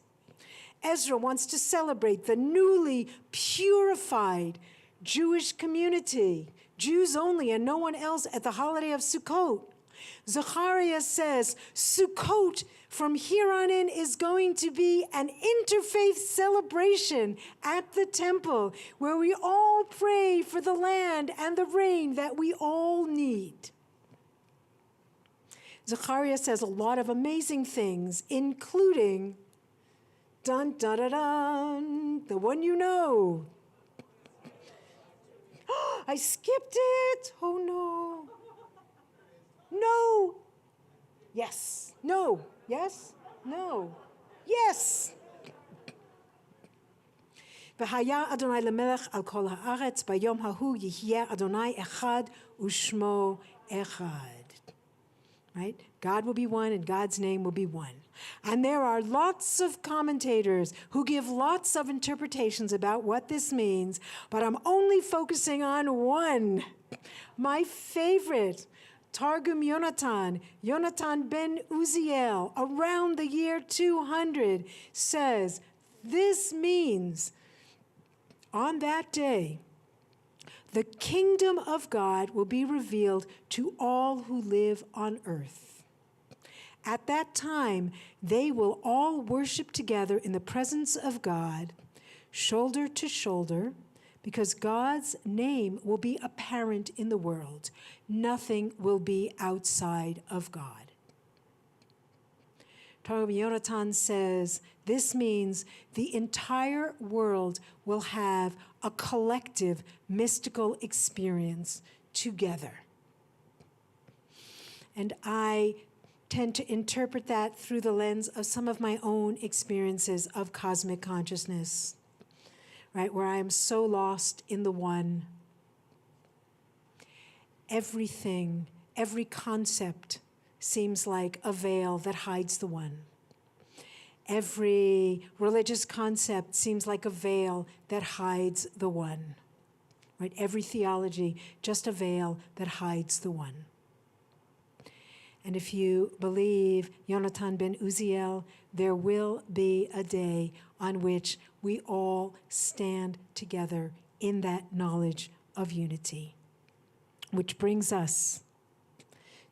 Ezra wants to celebrate the newly purified Jewish community, Jews only and no one else, at the holiday of Sukkot. Zechariah says, Sukkot from here on in is going to be an interfaith celebration at the temple where we all pray for the land and the rain that we all need. Zechariah says a lot of amazing things, including, dun, dun, dun, dun, the one you know. I skipped it. Oh, no. No. Yes. No. Yes. No. Yes. V'haya Adonai lemelech al kol haaretz bayom hahu yihyeh Adonai echad ushmo echad. Right? God will be one and God's name will be one. And there are lots of commentators who give lots of interpretations about what this means, but I'm only focusing on one. My favorite, Targum Yonatan ben Uziel, around the year 200, says, this means, on that day, the kingdom of God will be revealed to all who live on earth. At that time, they will all worship together in the presence of God, shoulder to shoulder, because God's name will be apparent in the world. Nothing will be outside of God. Targum Yonatan says, this means the entire world will have a collective mystical experience together. And I tend to interpret that through the lens of some of my own experiences of cosmic consciousness, right, where I am so lost in the one. Everything, every concept seems like a veil that hides the one. Every religious concept seems like a veil that hides the one. Right? Every theology, just a veil that hides the one. And if you believe Yonatan ben Uziel, there will be a day on which we all stand together in that knowledge of unity, which brings us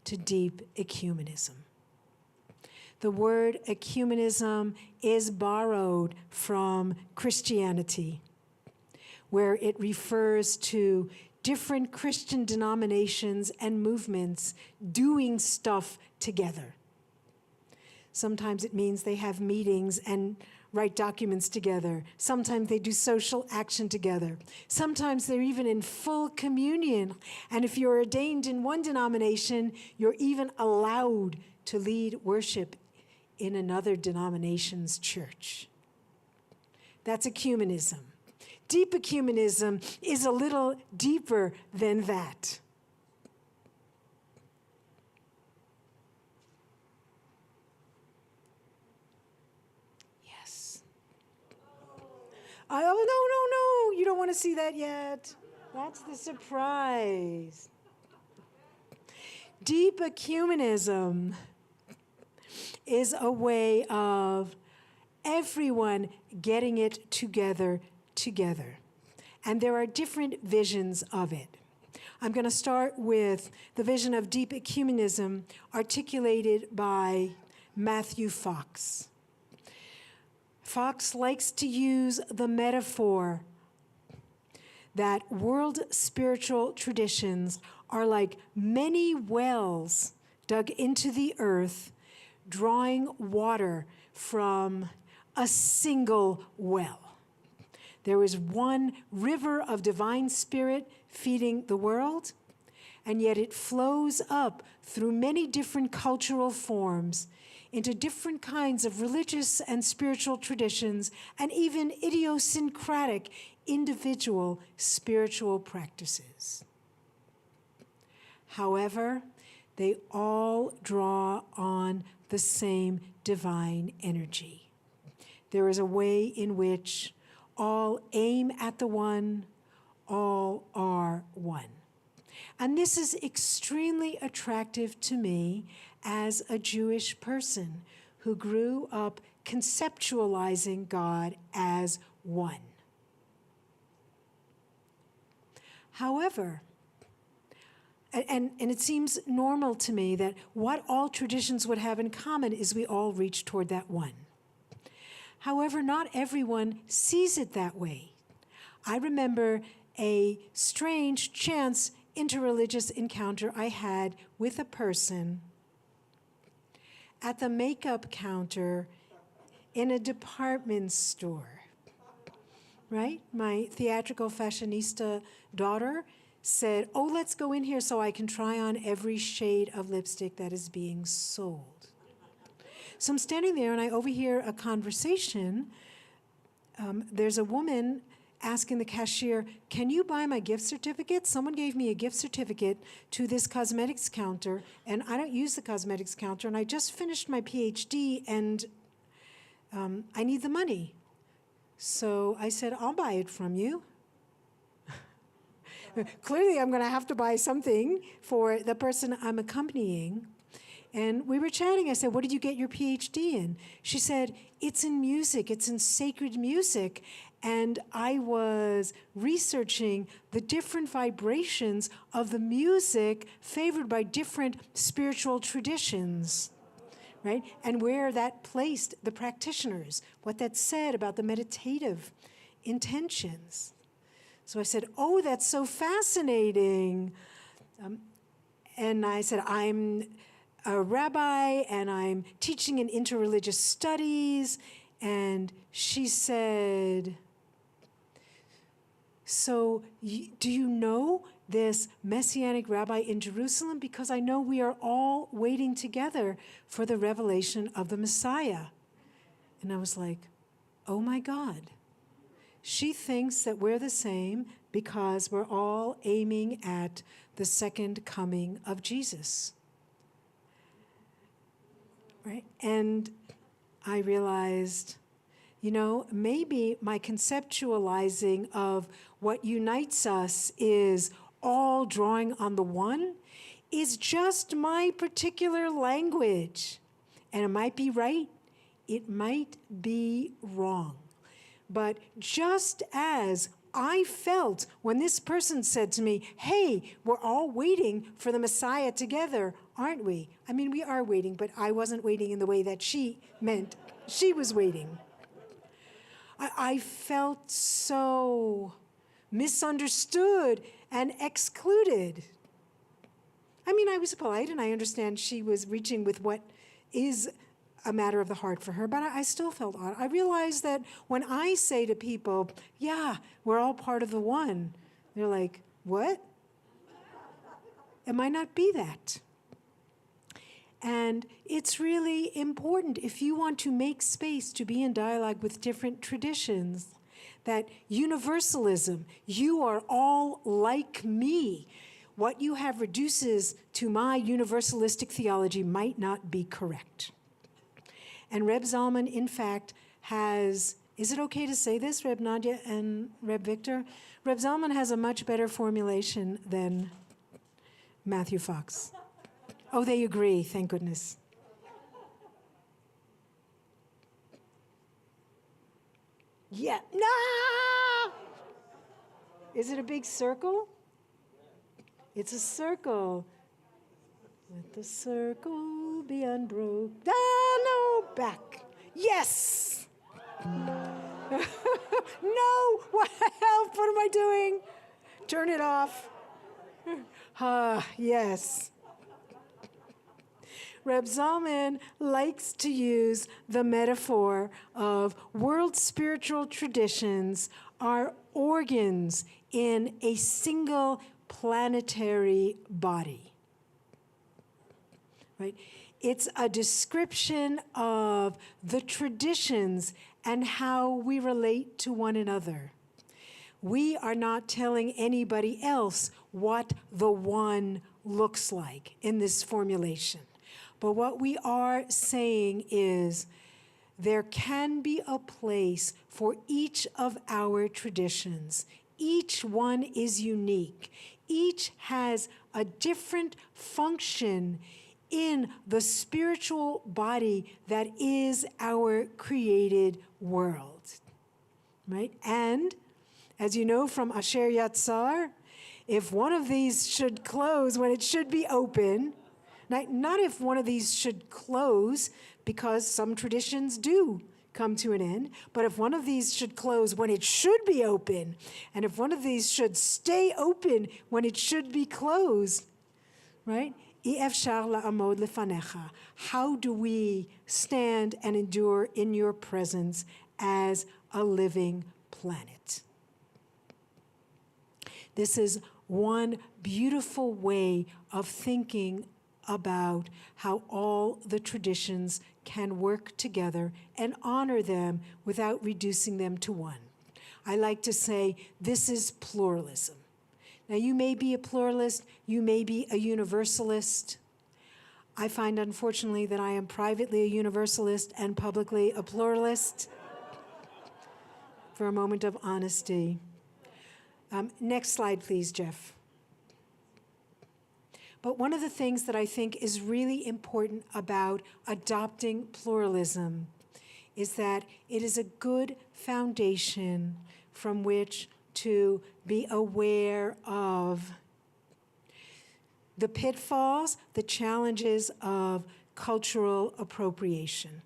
to deep ecumenism. The word ecumenism is borrowed from Christianity, where it refers to different Christian denominations and movements doing stuff together. Sometimes it means they have meetings and write documents together. Sometimes they do social action together. Sometimes they're even in full communion. And if you're ordained in one denomination, you're even allowed to lead worship in another denomination's church. That's ecumenism. Deep ecumenism is a little deeper than that. Yes. Oh, no, you don't want to see that yet. That's the surprise. Deep ecumenism is a way of everyone getting it together. And there are different visions of it. I'm going to start with the vision of deep ecumenism articulated by Matthew Fox. Fox likes to use the metaphor that world spiritual traditions are like many wells dug into the earth, drawing water from a single well. There is one river of divine spirit feeding the world, and yet it flows up through many different cultural forms into different kinds of religious and spiritual traditions, and even idiosyncratic individual spiritual practices. However, they all draw on the same divine energy. There is a way in which all aim at the one, all are one. And this is extremely attractive to me as a Jewish person who grew up conceptualizing God as one. However, and it seems normal to me that what all traditions would have in common is we all reach toward that one. However, not everyone sees it that way. I remember a strange chance interreligious encounter I had with a person at the makeup counter in a department store, right? My theatrical fashionista daughter said, "Oh, let's go in here so I can try on every shade of lipstick that is being sold." So I'm standing there and I overhear a conversation. There's a woman asking the cashier, can you buy my gift certificate? Someone gave me a gift certificate to this cosmetics counter, and I don't use the cosmetics counter, and I just finished my PhD, and I need the money. So I said, I'll buy it from you. Clearly, I'm going to have to buy something for the person I'm accompanying. And we were chatting. I said, what did you get your PhD in? She said, it's in music. It's in sacred music. And I was researching the different vibrations of the music favored by different spiritual traditions, right? And where that placed the practitioners, what that said about the meditative intentions. So I said, oh, that's so fascinating. And I said, I'm a rabbi, and I'm teaching in interreligious studies. And she said, so do you know this Messianic rabbi in Jerusalem? Because I know we are all waiting together for the revelation of the Messiah. And I was like, oh my God. She thinks that we're the same because we're all aiming at the second coming of Jesus. Right? And I realized, you know, maybe my conceptualizing of what unites us is all drawing on the one is just my particular language. And it might be right, it might be wrong. But just as I felt when this person said to me, hey, we're all waiting for the Messiah together, aren't we? I mean, we are waiting, but I wasn't waiting in the way that she meant she was waiting. I felt so misunderstood and excluded. I mean, I was polite, and I understand she was reaching with what is a matter of the heart for her, but I still felt odd. I realized that when I say to people, yeah, we're all part of the one, they're like, what? It might not be that. And it's really important, if you want to make space to be in dialogue with different traditions, that universalism, you are all like me. What you have reduces to my universalistic theology might not be correct. And Reb Zalman, in fact, has, is it okay to say this, Reb Nadia and Reb Victor? Reb Zalman has a much better formulation than Matthew Fox. Oh, they agree, thank goodness. Yeah, no! Is it a big circle? It's a circle. Let the circle be unbroken. Ah, no, back. Yes! No, what help? What am I doing? Turn it off. Yes. Reb Zalman likes to use the metaphor of world spiritual traditions are organs in a single planetary body. Right? It's a description of the traditions and how we relate to one another. We are not telling anybody else what the one looks like in this formulation. But what we are saying is there can be a place for each of our traditions. Each one is unique. Each has a different function in the spiritual body that is our created world, right? And as you know from Asher Yatzar, if one of these should close when it should be open, not if one of these should close because some traditions do come to an end, but if one of these should close when it should be open, and if one of these should stay open when it should be closed, right? How do we stand and endure in your presence as a living planet? This is one beautiful way of thinking about how all the traditions can work together and honor them without reducing them to one. I like to say this is pluralism. Now, you may be a pluralist, you may be a universalist. I find, unfortunately, that I am privately a universalist and publicly a pluralist. For a moment of honesty. Next slide, please, Jeff. But one of the things that I think is really important about adopting pluralism is that it is a good foundation from which to be aware of the pitfalls, the challenges of cultural appropriation.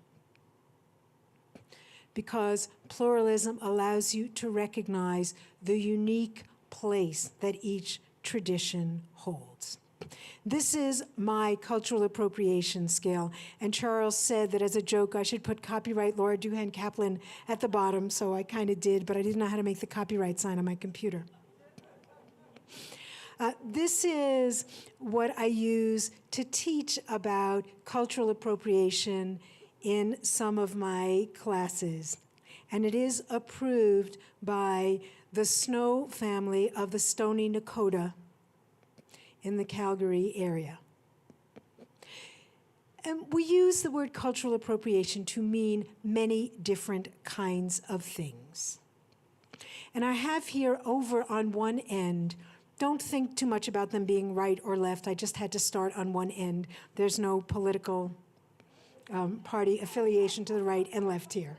Because pluralism allows you to recognize the unique place that each tradition holds. This is my cultural appropriation scale, and Charles said that as a joke I should put copyright Laura Duhan Kaplan at the bottom, so I kind of did, but I didn't know how to make the copyright sign on my computer. This is what I use to teach about cultural appropriation in some of my classes, and it is approved by the Snow family of the Stony Nakoda in the Calgary area. And we use the word cultural appropriation to mean many different kinds of things. And I have here over on one end, don't think too much about them being right or left, I just had to start on one end. There's no political party affiliation to the right and left here.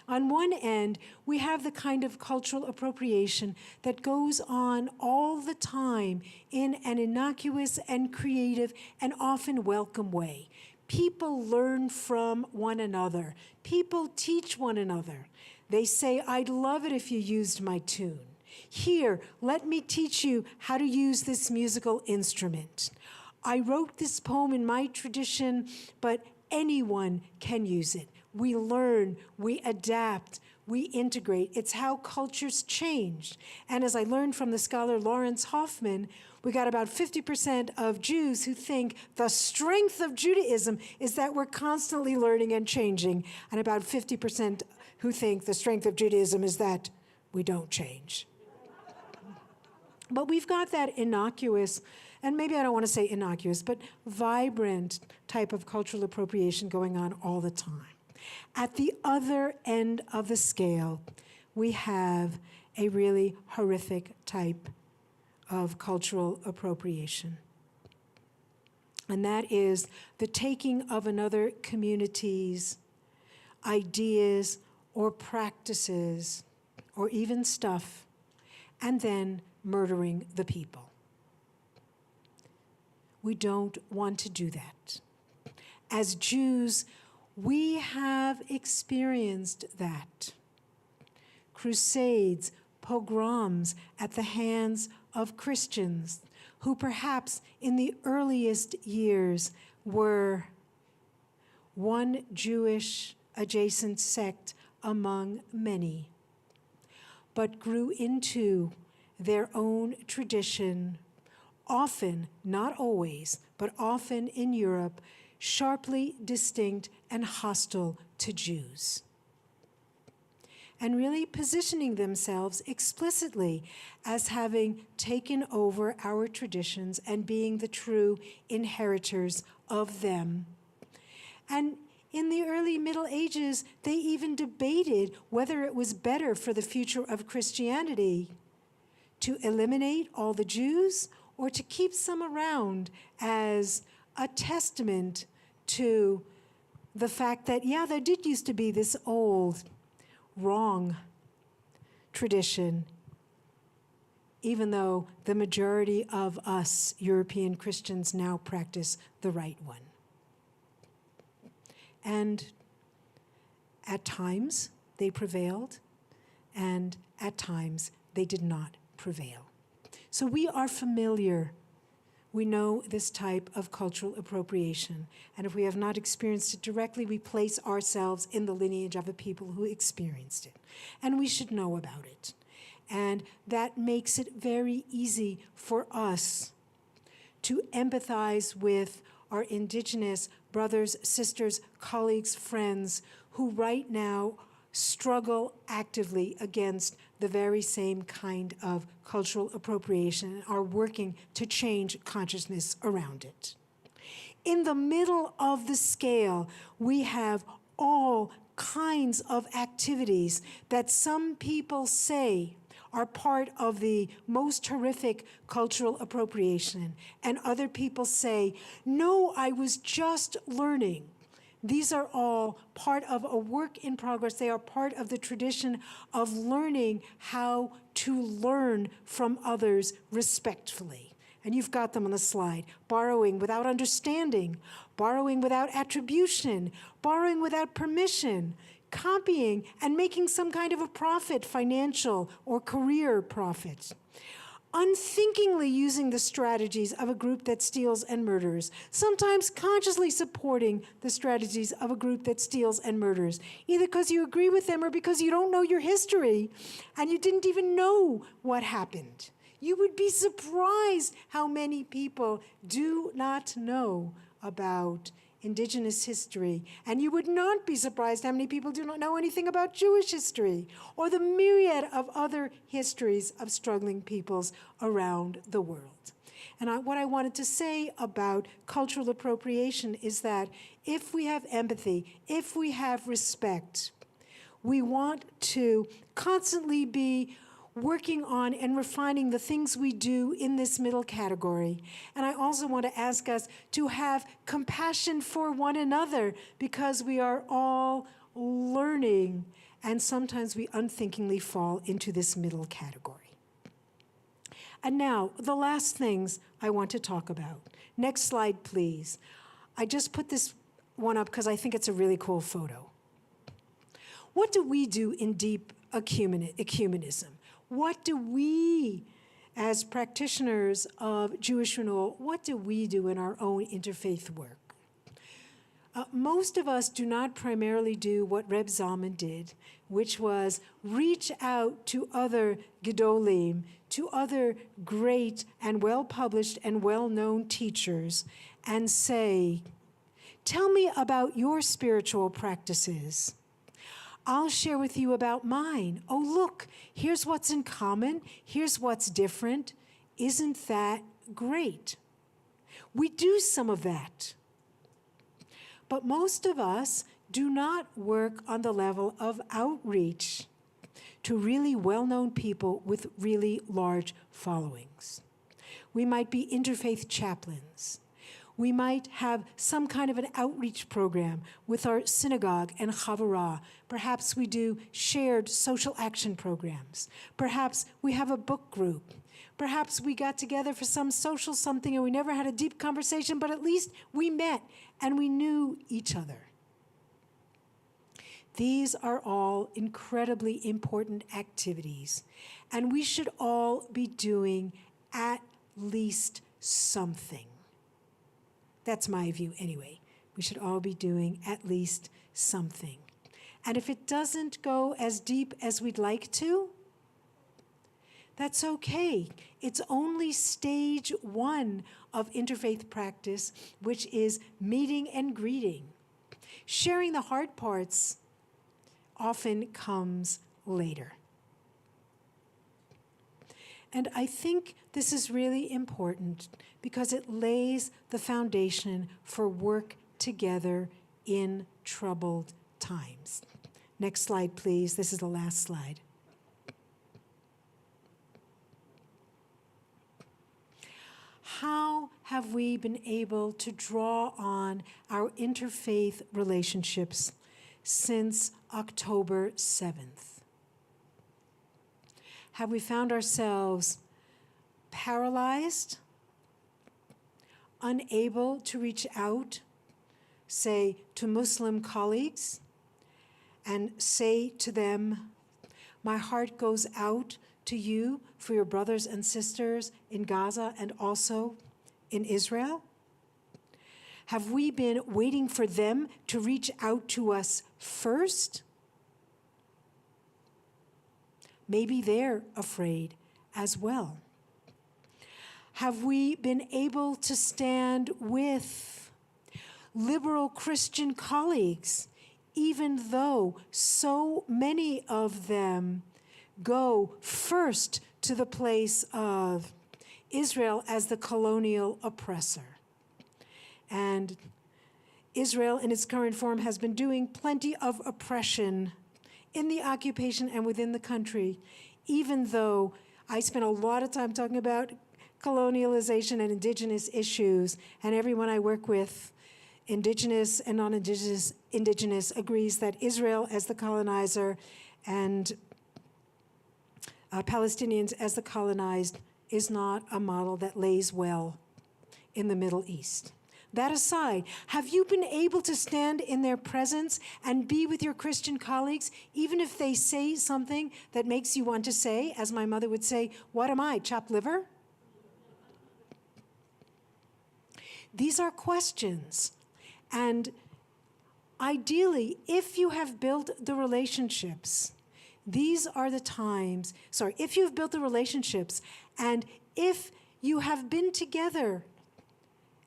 On one end, we have the kind of cultural appropriation that goes on all the time in an innocuous and creative and often welcome way. People learn from one another. People teach one another. They say, I'd love it if you used my tune. Here, let me teach you how to use this musical instrument. I wrote this poem in my tradition, but anyone can use it. We learn, we adapt, we integrate. It's how cultures changed. And as I learned from the scholar Lawrence Hoffman, we got about 50% of Jews who think the strength of Judaism is that we're constantly learning and changing, and about 50% who think the strength of Judaism is that we don't change. But we've got that innocuous, and maybe I don't want to say innocuous, but vibrant type of cultural appropriation going on all the time. At the other end of the scale, we have a really horrific type of cultural appropriation. And that is the taking of another community's ideas or practices or even stuff and then murdering the people. We don't want to do that. As Jews, we have experienced that. Crusades, pogroms at the hands of Christians who perhaps in the earliest years were one Jewish adjacent sect among many, but grew into their own tradition, often, not always, but often in Europe, sharply distinct and hostile to Jews. And really positioning themselves explicitly as having taken over our traditions and being the true inheritors of them. And in the early Middle Ages, they even debated whether it was better for the future of Christianity to eliminate all the Jews or to keep some around as a testament to the fact that, yeah, there did used to be this old, wrong tradition, even though the majority of us European Christians now practice the right one. And at times they prevailed, and at times they did not prevail. So we are familiar. We know this type of cultural appropriation. And if we have not experienced it directly, we place ourselves in the lineage of the people who experienced it. And we should know about it. And that makes it very easy for us to empathize with our indigenous brothers, sisters, colleagues, friends who right now struggle actively against the very same kind of cultural appropriation and are working to change consciousness around it. In the middle of the scale, we have all kinds of activities that some people say are part of the most horrific cultural appropriation, and other people say, no, I was just learning. These are all part of a work in progress. They are part of the tradition of learning how to learn from others respectfully. And you've got them on the slide. Borrowing without understanding, borrowing without attribution, borrowing without permission, copying and making some kind of a profit, financial or career profit. Unthinkingly using the strategies of a group that steals and murders, sometimes consciously supporting the strategies of a group that steals and murders, either because you agree with them or because you don't know your history and you didn't even know what happened. You would be surprised how many people do not know about indigenous history, and you would not be surprised how many people do not know anything about Jewish history or the myriad of other histories of struggling peoples around the world. And what I wanted to say about cultural appropriation is that if we have empathy, if we have respect, we want to constantly be working on and refining the things we do in this middle category. And I also want to ask us to have compassion for one another, because we are all learning, and sometimes we unthinkingly fall into this middle category. And now, the last things I want to talk about. Next slide, please. I just put this one up because I think it's a really cool photo. What do we do in Deep Ecumenism? What do we, as practitioners of Jewish Renewal, what do we do in our own interfaith work? Most of us do not primarily do what Reb Zalman did, which was reach out to other Gedolim, to other great and well-published and well-known teachers, and say, tell me about your spiritual practices. I'll share with you about mine. Oh, look, here's what's in common. Here's what's different. Isn't that great? We do some of that. But most of us do not work on the level of outreach to really well-known people with really large followings. We might be interfaith chaplains. We might have some kind of an outreach program with our synagogue and chavurah. Perhaps we do shared social action programs. Perhaps we have a book group. Perhaps we got together for some social something and we never had a deep conversation, but at least we met and we knew each other. These are all incredibly important activities, and we should all be doing at least something. That's my view anyway. We should all be doing at least something. And if it doesn't go as deep as we'd like to, that's okay. It's only stage one of interfaith practice, which is meeting and greeting. Sharing the hard parts often comes later. And I think this is really important because it lays the foundation for work together in troubled times. Next slide, please. This is the last slide. How have we been able to draw on our interfaith relationships since October 7th? Have we found ourselves paralyzed, unable to reach out, say, to Muslim colleagues, and say to them, my heart goes out to you for your brothers and sisters in Gaza and also in Israel? Have we been waiting for them to reach out to us first? Maybe they're afraid as well. Have we been able to stand with liberal Christian colleagues, even though so many of them go first to the place of Israel as the colonial oppressor. And Israel, in its current form, has been doing plenty of oppression in the occupation and within the country, even though I spent a lot of time talking about colonialization and indigenous issues, and everyone I work with, indigenous and non-indigenous, agrees that Israel as the colonizer and Palestinians as the colonized is not a model that lays well in the Middle East. That aside, have you been able to stand in their presence and be with your Christian colleagues, even if they say something that makes you want to say, as my mother would say, "What am I, chopped liver?" These are questions. And ideally, if you have built the relationships, these are the times, if you've built the relationships, and if you have been together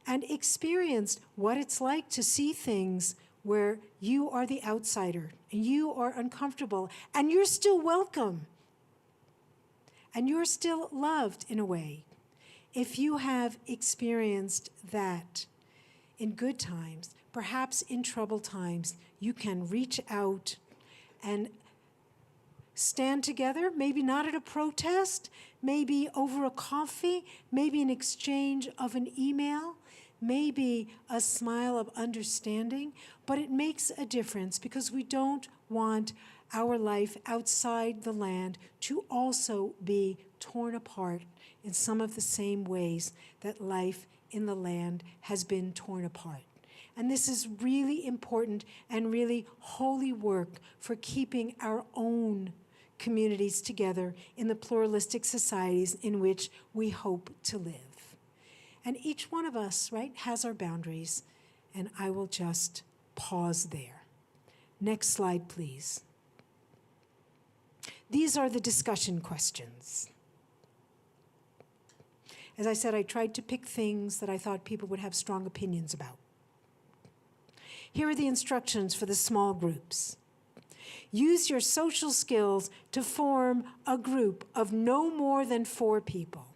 and experienced what it's like to see things where you are the outsider, and you are uncomfortable, and you're still welcome, and you're still loved in a way. If you have experienced that in good times, perhaps in troubled times, you can reach out and stand together, maybe not at a protest, maybe over a coffee, maybe an exchange of an email, maybe a smile of understanding, but it makes a difference because we don't want our life outside the land to also be torn apart in some of the same ways that life in the land has been torn apart. And this is really important and really holy work for keeping our own communities together in the pluralistic societies in which we hope to live. And each one of us, right, has our boundaries, and I will just pause there. Next slide, please. These are the discussion questions. As I said, I tried to pick things that I thought people would have strong opinions about. Here are the instructions for the small groups. Use your social skills to form a group of no more than 4 people.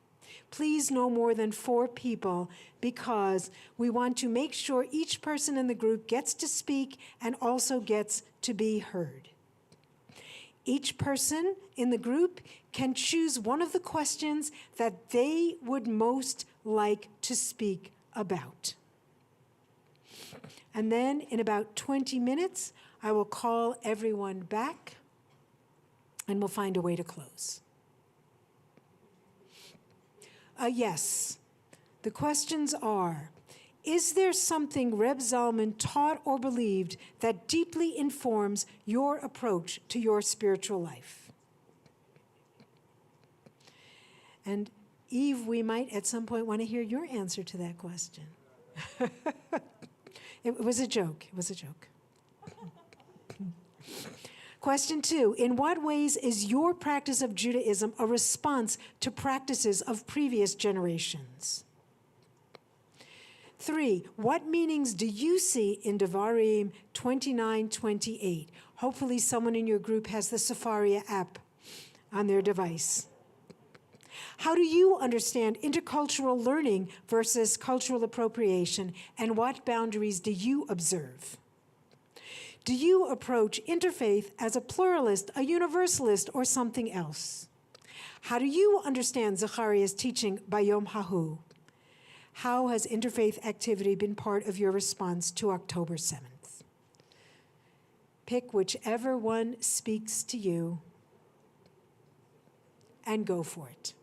Please no more than 4 people, because we want to make sure each person in the group gets to speak and also gets to be heard. Each person in the group can choose one of the questions that they would most like to speak about. And then in about 20 minutes, I will call everyone back and we'll find a way to close. Yes, the questions are, is there something Reb Zalman taught or believed that deeply informs your approach to your spiritual life? And Eve, we might at some point want to hear your answer to that question. It was a joke. It was a joke. Question 2, in what ways is your practice of Judaism a response to practices of previous generations? 3, what meanings do you see in Devarim 29:28? Hopefully someone in your group has the Sefaria app on their device. How do you understand intercultural learning versus cultural appropriation, and what boundaries do you observe? Do you approach interfaith as a pluralist, a universalist, or something else? How do you understand Zechariah's teaching by Yom HaHu? How has interfaith activity been part of your response to October 7th? Pick whichever one speaks to you and go for it.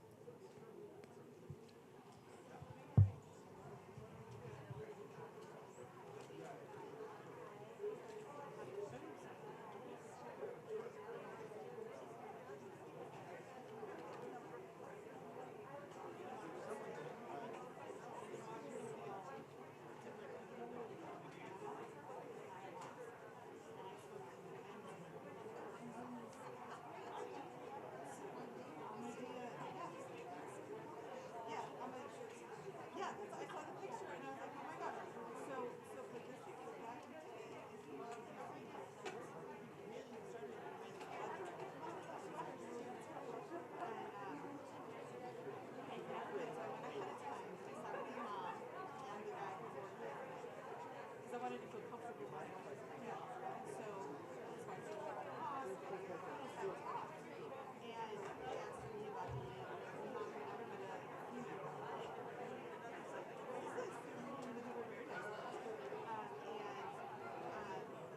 wanted to feel comfortable with my voice. Yeah. So that's why I took it off. And they asked me about the mom had never met a female. I was like, what is this? And they were very nice.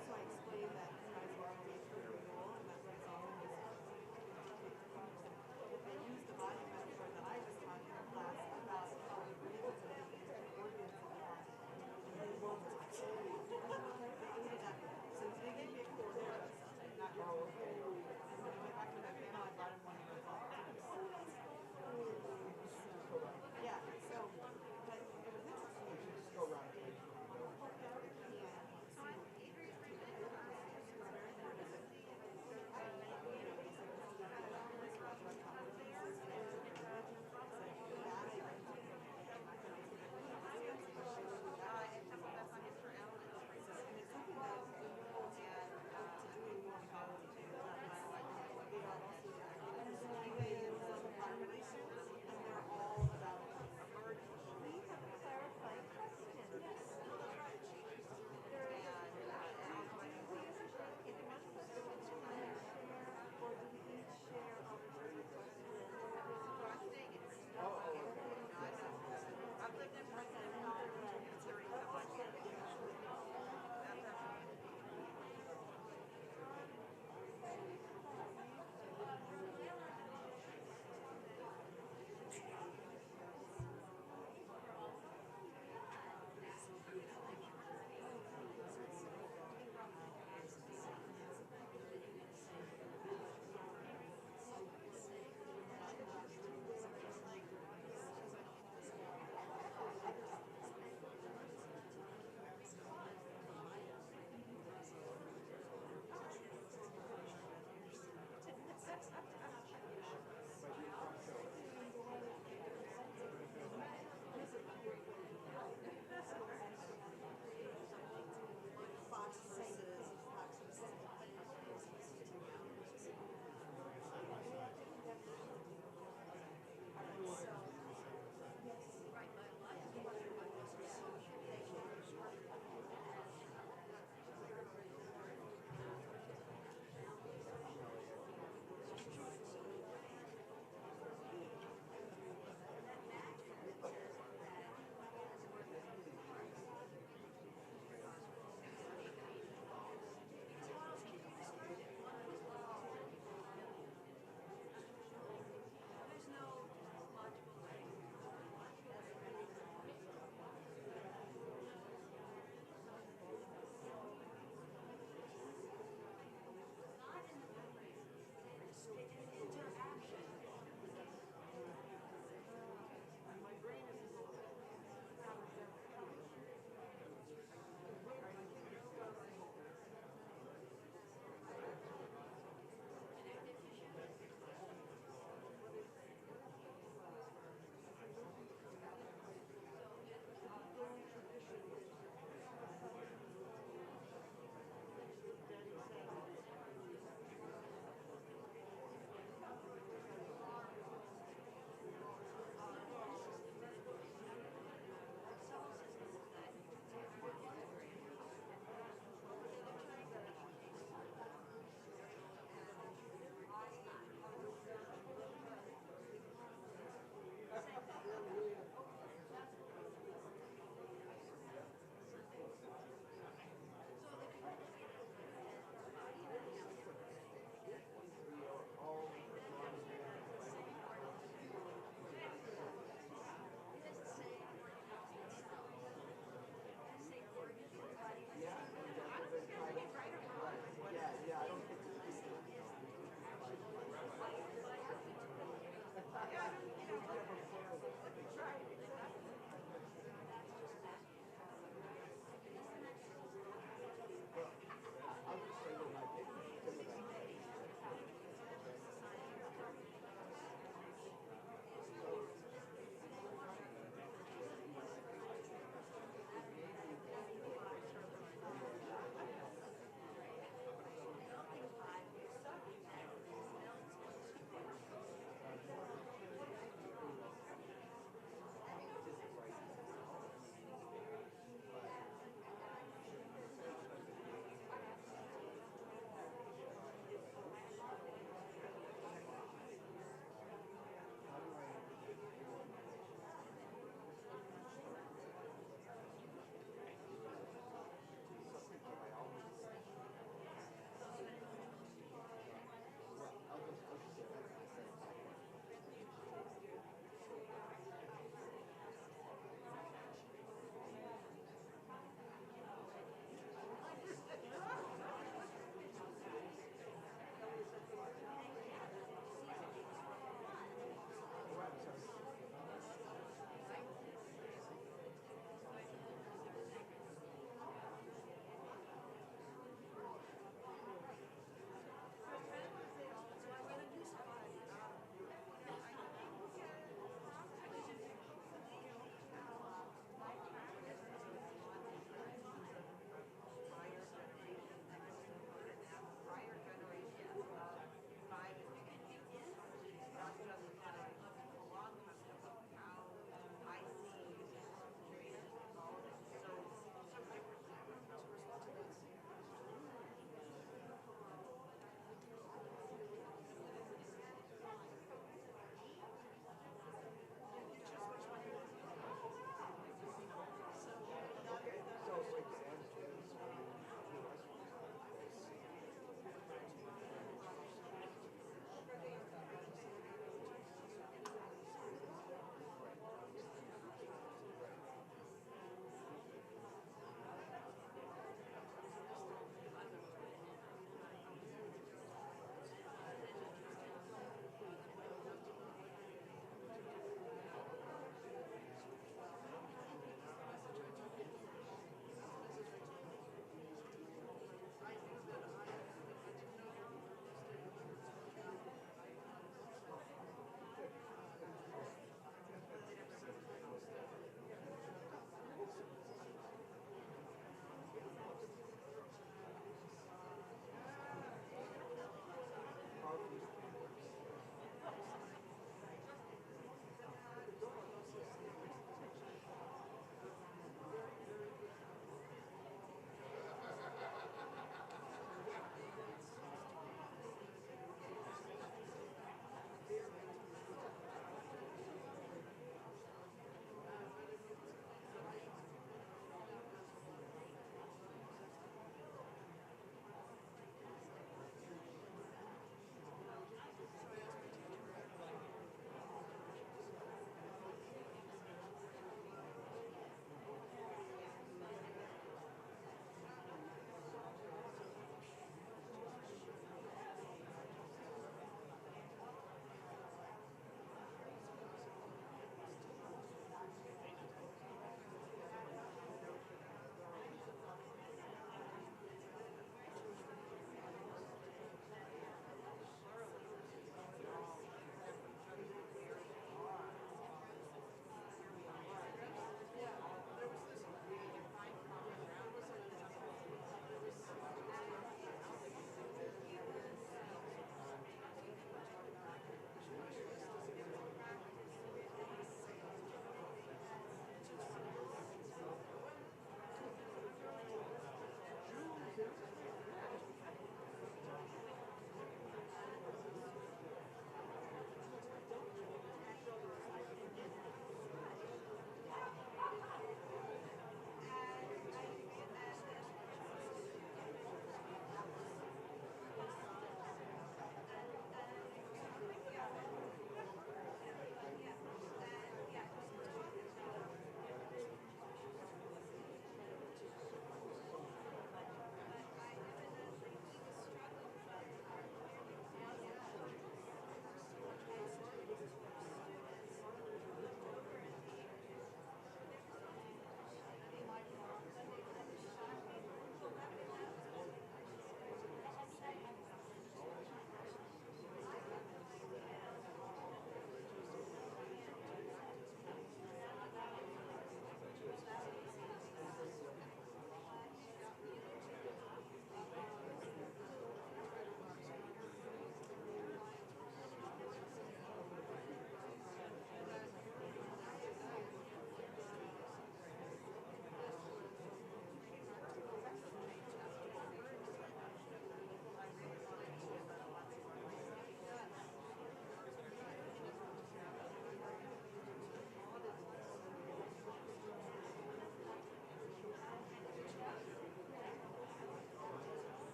So I explained that you guys were on Jewish Renewal and that Reb Zalman was they used the body metaphor that I was taught in class about how the brains are the organs of the body. And they won't touch it. They ate it up. So they gave me a cool haircut, not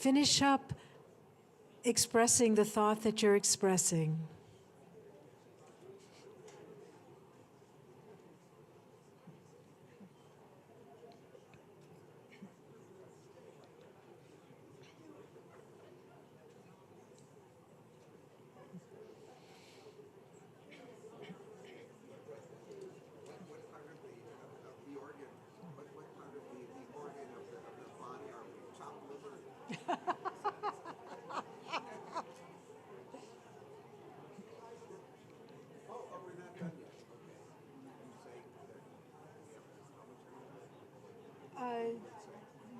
finish up expressing the thought that you're expressing.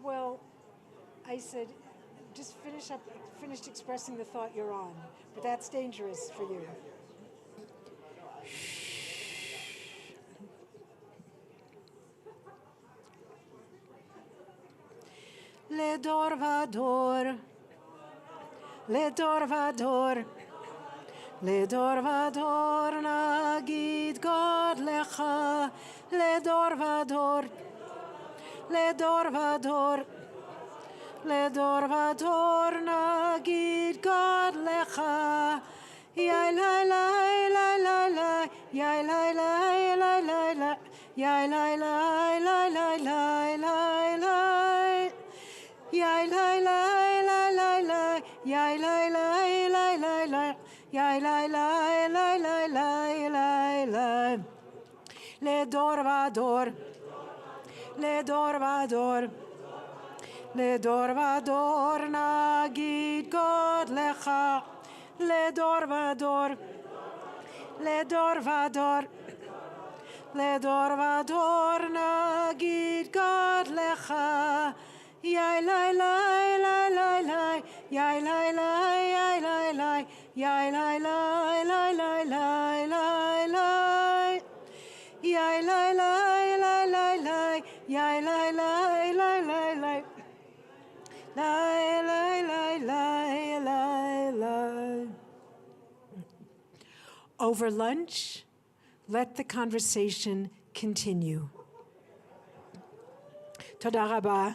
Well, I said, just finished expressing the thought you're on, but that's dangerous for you. לדור ודור, לדור ודור, לדור ודור נגיד גודלך, לדור ודור, לדור ודור, לדור ודור נגיד גודלך, יאי לי לי לי לי לי, יאי לי לי לי לי לי, יאי לי לי לי לי לי לי לי, יאי לי לי לי לי לי, יאי לי לי לי לי לי, יאי לי לי לי לי לי לי לי, לדור ודור, לדור ודור, לדור ודור נגיד גודלך, לדור ודור, לדור ודור, לדור ודור נגיד גודלך, יאי לי לי לי לי לי, יאי לי לי יאי לי לי, יאי לי לי לי לי לי לי לי, יאי לי לי לי לי לי, יאי לי לי לי לי לי, לי לי לי לי לי. Over lunch, let the conversation continue. תודה רבה.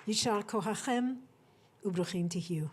יישר כוחכם וברוכים תהיו.